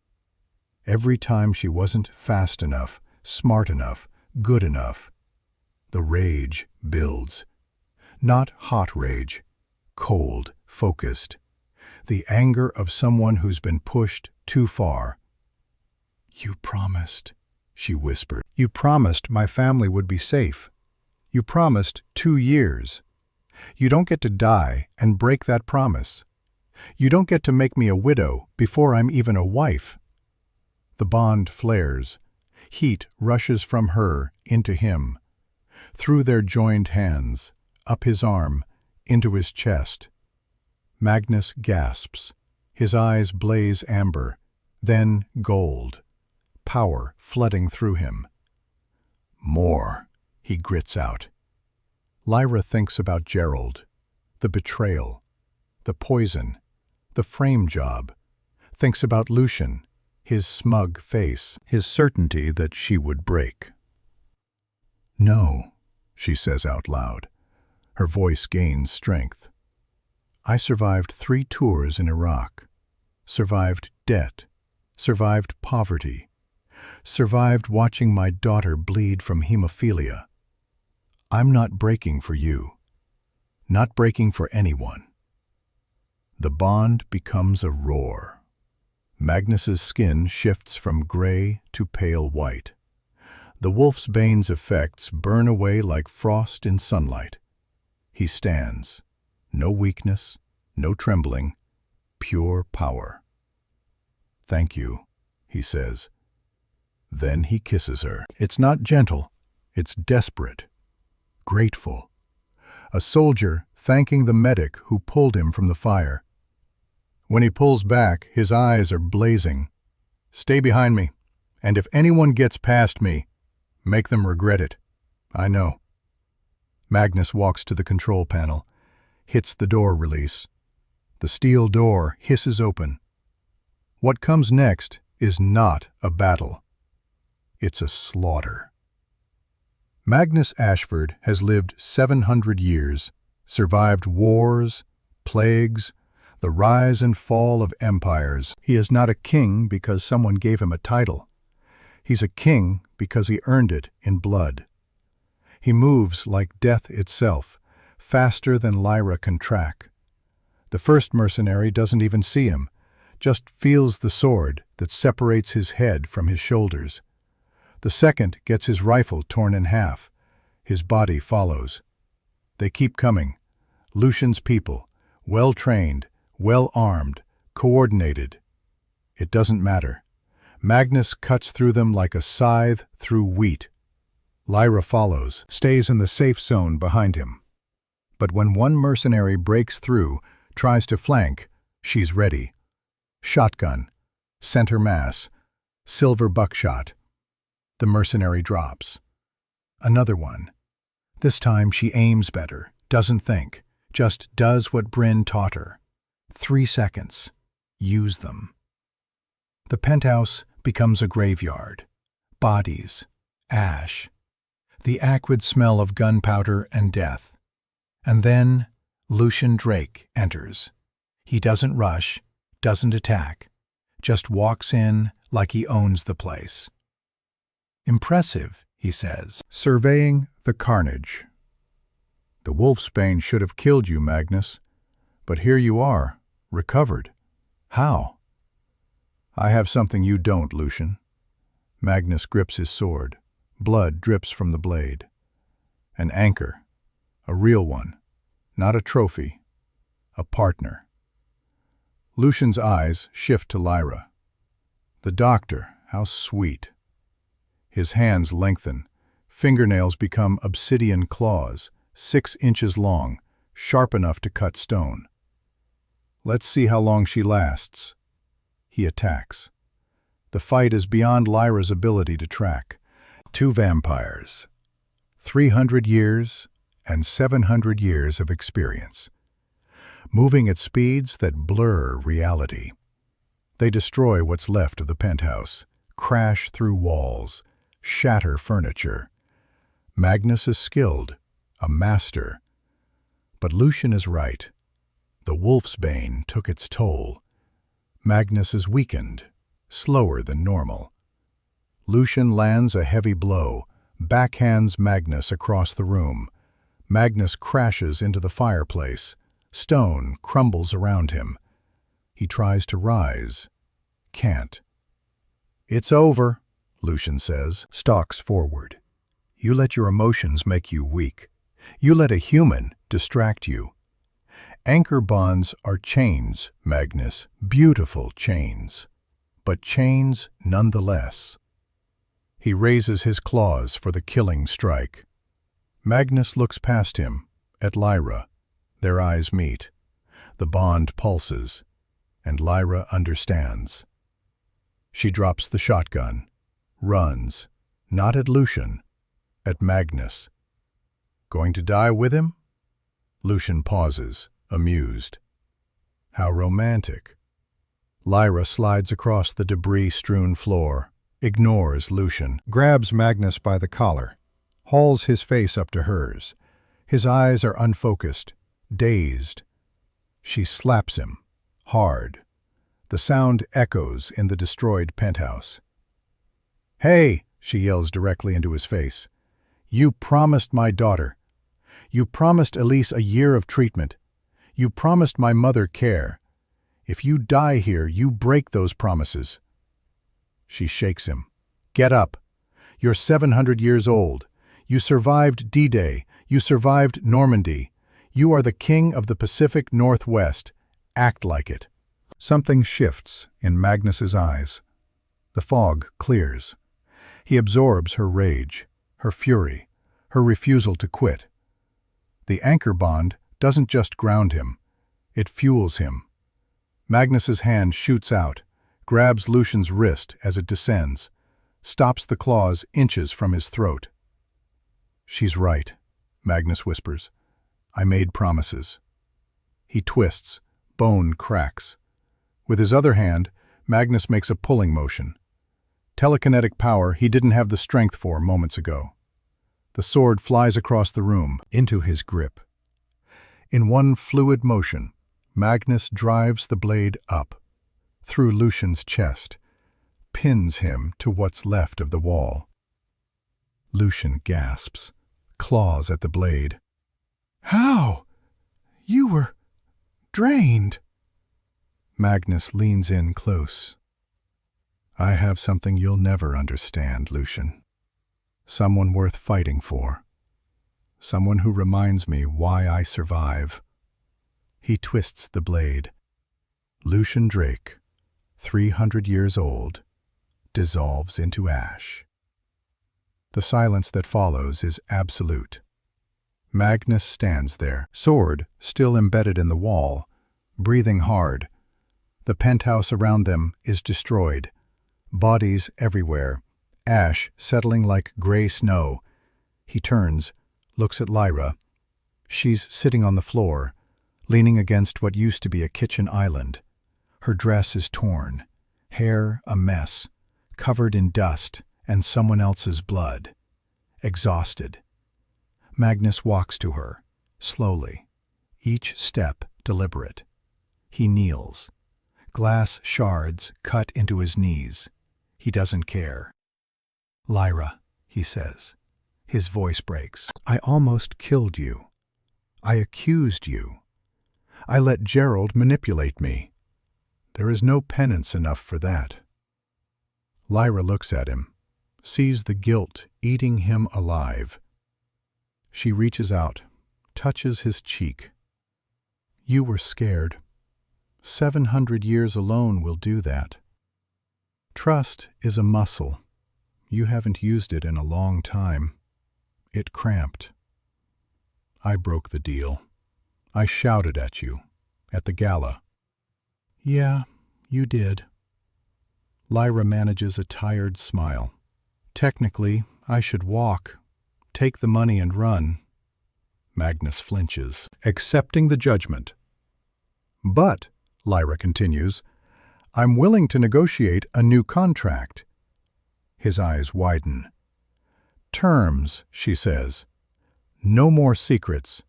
every time she wasn't fast enough, smart enough, good enough. The rage builds. Not hot rage, cold, focused. The anger of someone who's been pushed too far. "You promised," she whispered. "You promised my family would be safe. You promised 2 years. You don't get to die and break that promise. You don't get to make me a widow before I'm even a wife." The bond flares. Heat rushes from her into him. Through their joined hands, up his arm, into his chest. Magnus gasps. His eyes blaze amber, then gold. Power flooding through him. "More," he grits out. Lyra thinks about Gerald, the betrayal, the poison, the frame job. Thinks about Lucian, his smug face, his certainty that she would break. "No," she says out loud. Her voice gains strength. "I survived 3 tours in Iraq. Survived debt. Survived poverty. Survived watching my daughter bleed from hemophilia. I'm not breaking for you. Not breaking for anyone." The bond becomes a roar. Magnus's skin shifts from gray to pale white. The wolfsbane's effects burn away like frost in sunlight. He stands. No weakness, no trembling, pure power. "Thank you," he says. Then he kisses her. It's not gentle, it's desperate. Grateful. A soldier thanking the medic who pulled him from the fire. When he pulls back, his eyes are blazing. "Stay behind me, and if anyone gets past me, make them regret it. I know." Magnus walks to the control panel, hits the door release. The steel door hisses open. What comes next is not a battle. It's a slaughter. Magnus Ashford has lived 700 years, survived wars, plagues, the rise and fall of empires. He is not a king because someone gave him a title. He's a king because he earned it in blood. He moves like death itself, faster than Lyra can track. The first mercenary doesn't even see him, just feels the sword that separates his head from his shoulders. The second gets his rifle torn in half. His body follows. They keep coming. Lucian's people, well-trained, well-armed, coordinated. It doesn't matter. Magnus cuts through them like a scythe through wheat. Lyra follows, stays in the safe zone behind him. But when one mercenary breaks through, tries to flank, she's ready. Shotgun, center mass, silver buckshot. The mercenary drops. Another one. This time she aims better, doesn't think, just does what Bryn taught her. 3 seconds. Use them. The penthouse becomes a graveyard. Bodies. Ash. The acrid smell of gunpowder and death. And then Lucian Drake enters. He doesn't rush, doesn't attack, just walks in like he owns the place. "Impressive," he says, surveying the carnage. "The wolfsbane should have killed you, Magnus. But here you are, recovered. How?" "I have something you don't, Lucian." Magnus grips his sword. Blood drips from the blade. An anchor. A real one. Not a trophy. A partner. Lucian's eyes shift to Lyra. The doctor, how sweet. His hands lengthen. Fingernails become obsidian claws, 6 inches long, sharp enough to cut stone. Let's see how long she lasts. He attacks. The fight is beyond Lyra's ability to track. 2 vampires. 300 years and 700 years of experience. Moving at speeds that blur reality. They destroy what's left of the penthouse, crash through walls, shatter furniture. Magnus is skilled, a master. But Lucian is right. The wolfsbane took its toll. Magnus is weakened, slower than normal. Lucian lands a heavy blow, backhands Magnus across the room. Magnus crashes into the fireplace. Stone crumbles around him. He tries to rise. Can't. It's over, Lucian says, stalks forward. You let your emotions make you weak. You let a human distract you. Anchor bonds are chains, Magnus, beautiful chains. But chains nonetheless. He raises his claws for the killing strike. Magnus looks past him, at Lyra. Their eyes meet. The bond pulses, and Lyra understands. She drops the shotgun, runs, not at Lucian, at Magnus. Going to die with him? Lucian pauses, amused. How romantic. Lyra slides across the debris-strewn floor, ignores Lucian, grabs Magnus by the collar, hauls his face up to hers. His eyes are unfocused, dazed. She slaps him, hard. The sound echoes in the destroyed penthouse. "Hey!" she yells directly into his face. "You promised my daughter. You promised Elise a year of treatment. You promised my mother care. If you die here, you break those promises." She shakes him. "Get up. You're 700 years old. You survived D-Day. You survived Normandy. You are the king of the Pacific Northwest. Act like it." Something shifts in Magnus's eyes. The fog clears. He absorbs her rage, her fury, her refusal to quit. The anchor bond doesn't just ground him, it fuels him. Magnus's hand shoots out, grabs Lucian's wrist as it descends, stops the claws inches from his throat. "She's right," Magnus whispers. "I made promises." He twists, bone cracks. With his other hand, Magnus makes a pulling motion. Telekinetic power he didn't have the strength for moments ago. The sword flies across the room, into his grip. In one fluid motion, Magnus drives the blade up, through Lucian's chest, pins him to what's left of the wall. Lucian gasps, claws at the blade. "How? You were drained." Magnus leans in close. "I have something you'll never understand, Lucian. Someone worth fighting for. Someone who reminds me why I survive." He twists the blade. Lucian Drake, 300 years old, dissolves into ash. The silence that follows is absolute. Magnus stands there, sword still embedded in the wall, breathing hard. The penthouse around them is destroyed. Bodies everywhere, ash settling like gray snow. He turns, looks at Lyra. She's sitting on the floor, leaning against what used to be a kitchen island. Her dress is torn, hair a mess, covered in dust and someone else's blood. Exhausted. Magnus walks to her, slowly, each step deliberate. He kneels. Glass shards cut into his knees. He doesn't care. "Lyra," he says. His voice breaks. "I almost killed you. I accused you. I let Gerald manipulate me. There is no penance enough for that." Lyra looks at him, sees the guilt eating him alive. She reaches out, touches his cheek. "You were scared. 700 years alone will do that. Trust is a muscle. You haven't used it in a long time. It cramped. I broke the deal. I shouted at you, at the gala." "Yeah, you did." Lyra manages a tired smile. "Technically, I should walk, take the money and run." Magnus flinches, accepting the judgment. "But," Lyra continues, "I'm willing to negotiate a new contract." His eyes widen. "Terms," she says. "No more secrets.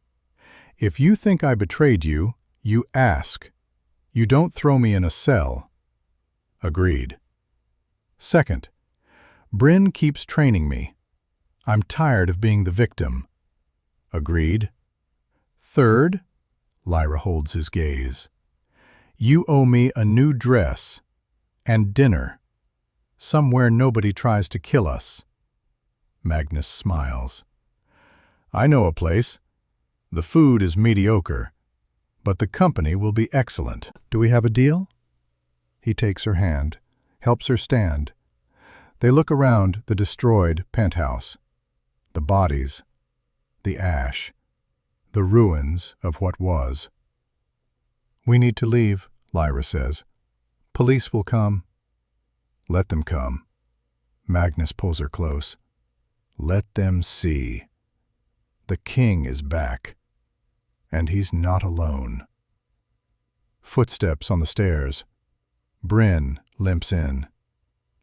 If you think I betrayed you, you ask. You don't throw me in a cell." Agreed. "Second, Bryn keeps training me. I'm tired of being the victim." Agreed. "Third," Lyra holds his gaze, "you owe me a new dress and dinner. Somewhere nobody tries to kill us. Magnus smiles. I know a place. The food is mediocre, but the company will be excellent. Do we have a deal? He takes her hand, helps her stand. They look around the destroyed penthouse. The bodies, the ash, the ruins of what was. We need to leave, Lyra says. Police will come. Let them come. Magnus pulls her close. Let them see. The king is back, and he's not alone. Footsteps on the stairs. Bryn limps in,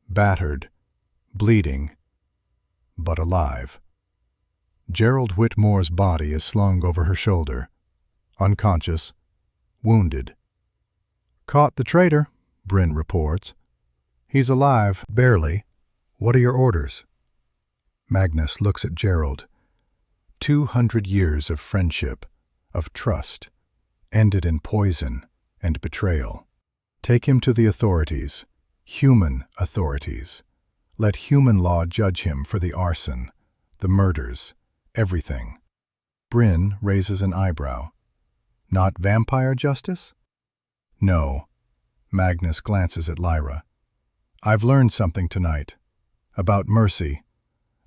battered, bleeding, but alive. Gerald Whitmore's body is slung over her shoulder, unconscious, wounded. Caught the traitor, Bryn reports. He's alive, barely. What are your orders? Magnus looks at Gerald. 200 years of friendship, of trust, ended in poison and betrayal. Take him to the authorities, human authorities. Let human law judge him for the arson, the murders, everything. Bryn raises an eyebrow. Not vampire justice? No. Magnus glances at Lyra. I've learned something tonight. About mercy.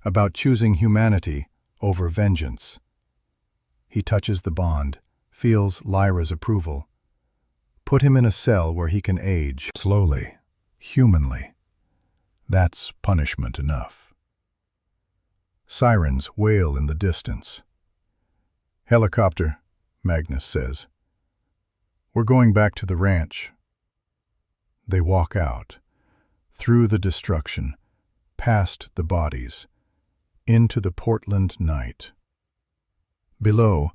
About choosing humanity over vengeance. He touches the bond, feels Lyra's approval. Put him in a cell where he can age. Slowly, humanly. That's punishment enough. Sirens wail in the distance. Helicopter, Magnus says. We're going back to the ranch. They walk out, through the destruction, past the bodies, into the Portland night. Below,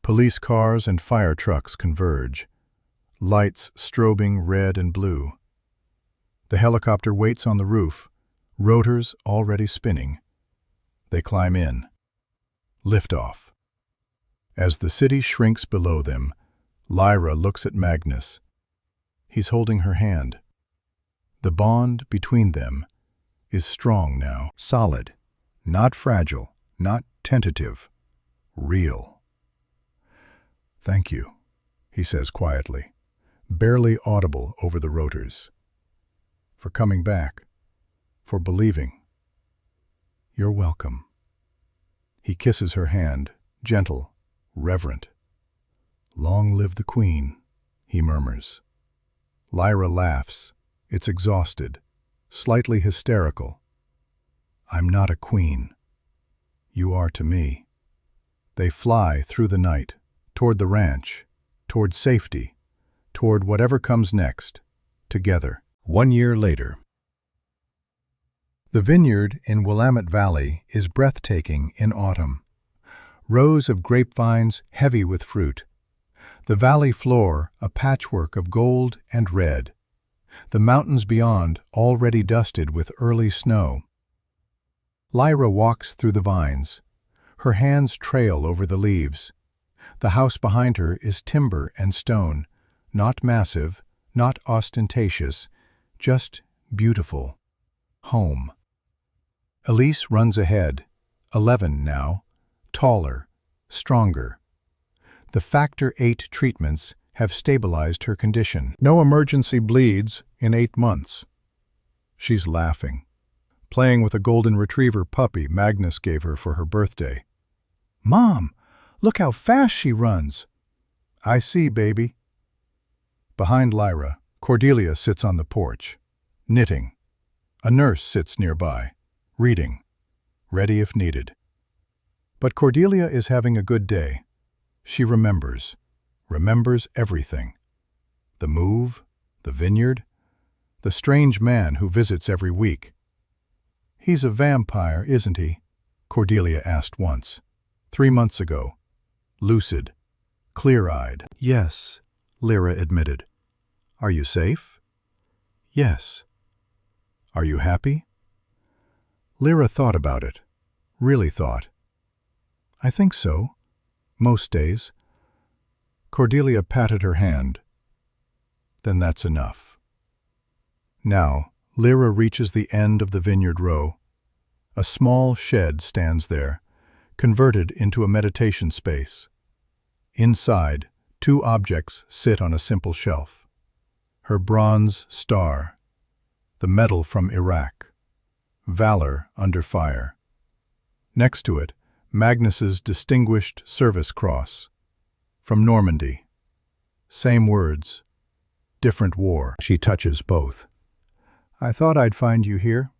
police cars and fire trucks converge, lights strobing red and blue. The helicopter waits on the roof, rotors already spinning. They climb in. Liftoff. As the city shrinks below them, Lyra looks at Magnus. He's holding her hand. The bond between them is strong now, solid, not fragile, not tentative, real. Thank you, he says quietly, barely audible over the rotors. For coming back, for believing. You're welcome. He kisses her hand, gentle, reverent. Long live the Queen, he murmurs. Lyra laughs. It's exhausted, slightly hysterical. I'm not a queen. You are to me. They fly through the night, toward the ranch, toward safety, toward whatever comes next, together. 1 year later. The vineyard in Willamette Valley is breathtaking in autumn. Rows of grapevines heavy with fruit. The valley floor a patchwork of gold and red. The mountains beyond already dusted with early snow. Lyra walks through the vines. Her hands trail over the leaves. The house behind her is timber and stone, not massive, not ostentatious, just beautiful. Home. Elise runs ahead, 11 now, taller, stronger. The Factor VIII treatments have stabilized her condition. No emergency bleeds in 8 months. She's laughing, playing with a golden retriever puppy Magnus gave her for her birthday. Mom, look how fast she runs. I see, baby. Behind Lyra, Cordelia sits on the porch, knitting. A nurse sits nearby, reading, ready if needed. But Cordelia is having a good day. She remembers everything. The move, the vineyard, the strange man who visits every week. He's a vampire, isn't he? Cordelia asked once, 3 months ago. Lucid, clear-eyed. Yes, Lyra admitted. Are you safe? Yes. Are you happy? Lyra thought about it, really thought. I think so, most days. Cordelia patted her hand. Then that's enough. Now, Lyra reaches the end of the vineyard row. A small shed stands there, converted into a meditation space. Inside, two objects sit on a simple shelf. Her bronze star, the medal from Iraq, valor under fire. Next to it, Magnus's Distinguished Service Cross, from Normandy. Same words, different war. She touches both. I thought I'd find you here.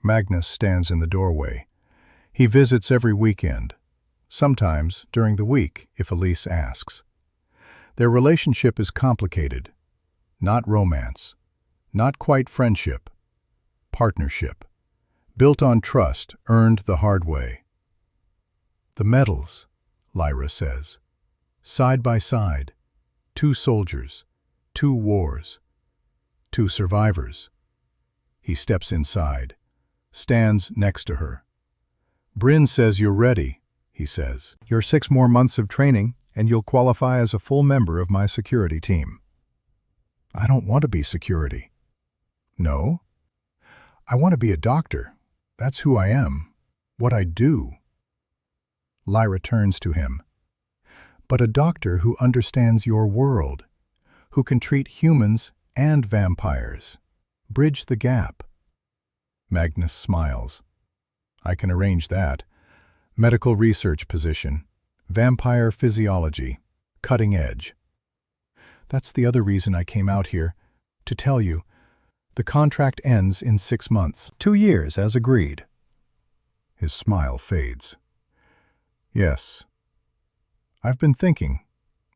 Magnus stands in the doorway. He visits every weekend, sometimes during the week if Elise asks. Their relationship is complicated. Not romance, not quite friendship, partnership, built on trust earned the hard way. The medals, Lyra says, side by side, two soldiers, two wars, two survivors. He steps inside, stands next to her. Bryn says you're ready, he says. You're 6 more months of training, and you'll qualify as a full member of my security team. I don't want to be security. No? I want to be a doctor. That's who I am, what I do. Lyra turns to him. But a doctor who understands your world, who can treat humans and vampires. Bridge the gap. Magnus smiles. I can arrange that. Medical research position, vampire physiology, cutting edge. That's the other reason I came out here, to tell you. The contract ends in 6 months. 2 years, as agreed. His smile fades. Yes. I've been thinking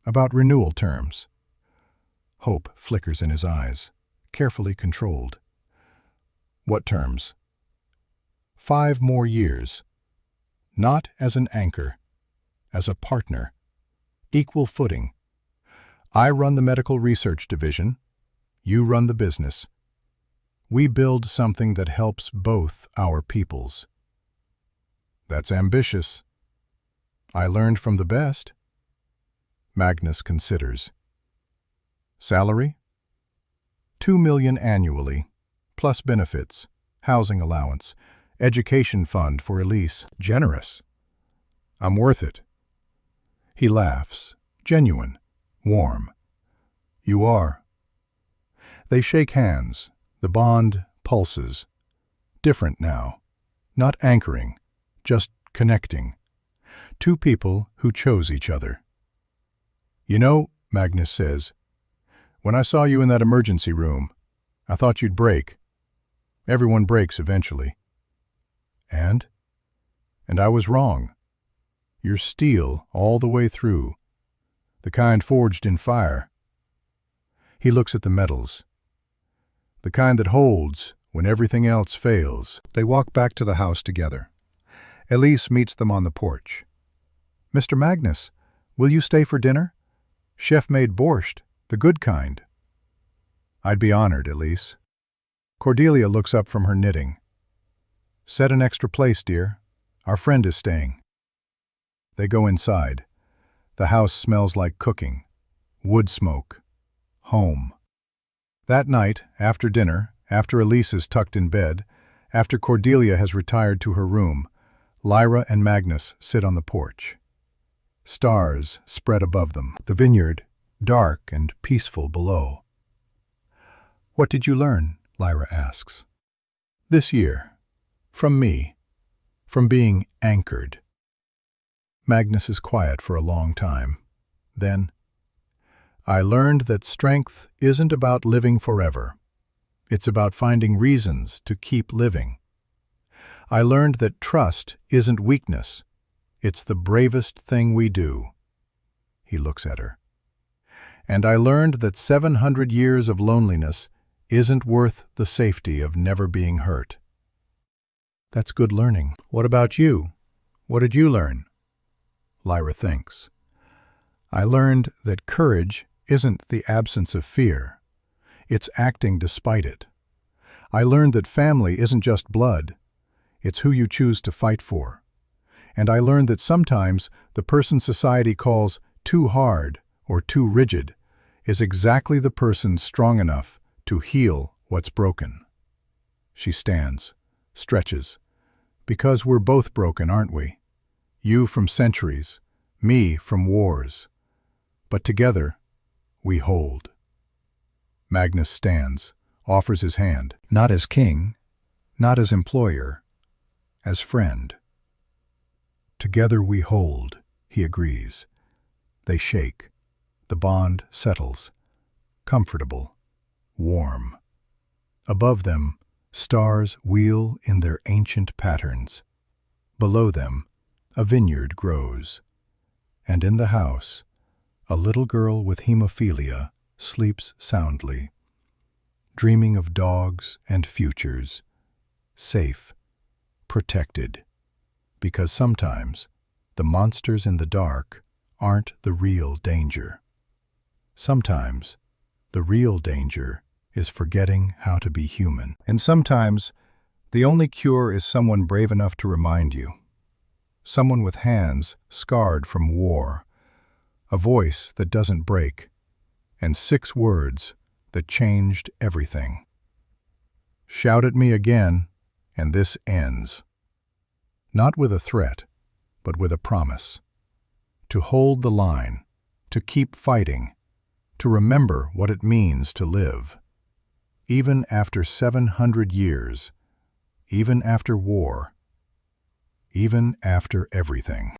about renewal terms. Hope flickers in his eyes, carefully controlled. What terms? 5 more years. Not as an anchor, as a partner. Equal footing. I run the medical research division. You run the business. We build something that helps both our peoples. That's ambitious. I learned from the best. Magnus considers. Salary? 2 million annually, plus benefits, housing allowance, education fund for Elise. Generous. I'm worth it. He laughs, genuine, warm. You are. They shake hands. The bond pulses. Different now. Not anchoring, just connecting. 2 people who chose each other. You know, Magnus says, when I saw you in that emergency room, I thought you'd break. Everyone breaks eventually. And I was wrong. You're steel all the way through, the kind forged in fire. He looks at the medals. The kind that holds when everything else fails. They walk back to the house together. Elise meets them on the porch. Mr. Magnus, will you stay for dinner? Chef made borscht, the good kind. I'd be honored, Elise. Cordelia looks up from her knitting. Set an extra place, dear. Our friend is staying. They go inside. The house smells like cooking, wood smoke, home. That night, after dinner, after Elise is tucked in bed, after Cordelia has retired to her room, Lyra and Magnus sit on the porch. Stars spread above them, the vineyard dark and peaceful below. What did you learn? Lyra asks. This year. From me. From being anchored. Magnus is quiet for a long time. Then, I learned that strength isn't about living forever. It's about finding reasons to keep living. I learned that trust isn't weakness. It's the bravest thing we do. He looks at her. And I learned that 700 years of loneliness isn't worth the safety of never being hurt. That's good learning. What about you? What did you learn? Lyra thinks. I learned that courage isn't the absence of fear. It's acting despite it. I learned that family isn't just blood. It's who you choose to fight for. And I learned that sometimes the person society calls too hard or too rigid is exactly the person strong enough to heal what's broken. She stands, stretches. Because we're both broken, aren't we? You from centuries, me from wars. But together, we hold. Magnus stands, offers his hand. Not as king, not as employer, as friend. Together we hold, he agrees. They shake. The bond settles. Comfortable, warm. Above them, stars wheel in their ancient patterns. Below them, a vineyard grows. And in the house, a little girl with hemophilia sleeps soundly, dreaming of dogs and futures, safe, protected, because sometimes the monsters in the dark aren't the real danger. Sometimes the real danger is forgetting how to be human. And sometimes the only cure is someone brave enough to remind you. Someone with hands scarred from war, a voice that doesn't break, and 6 words that changed everything. Shout at me again, and this ends. Not with a threat, but with a promise. To hold the line, to keep fighting, to remember what it means to live. Even after 700 years, even after war, even after everything.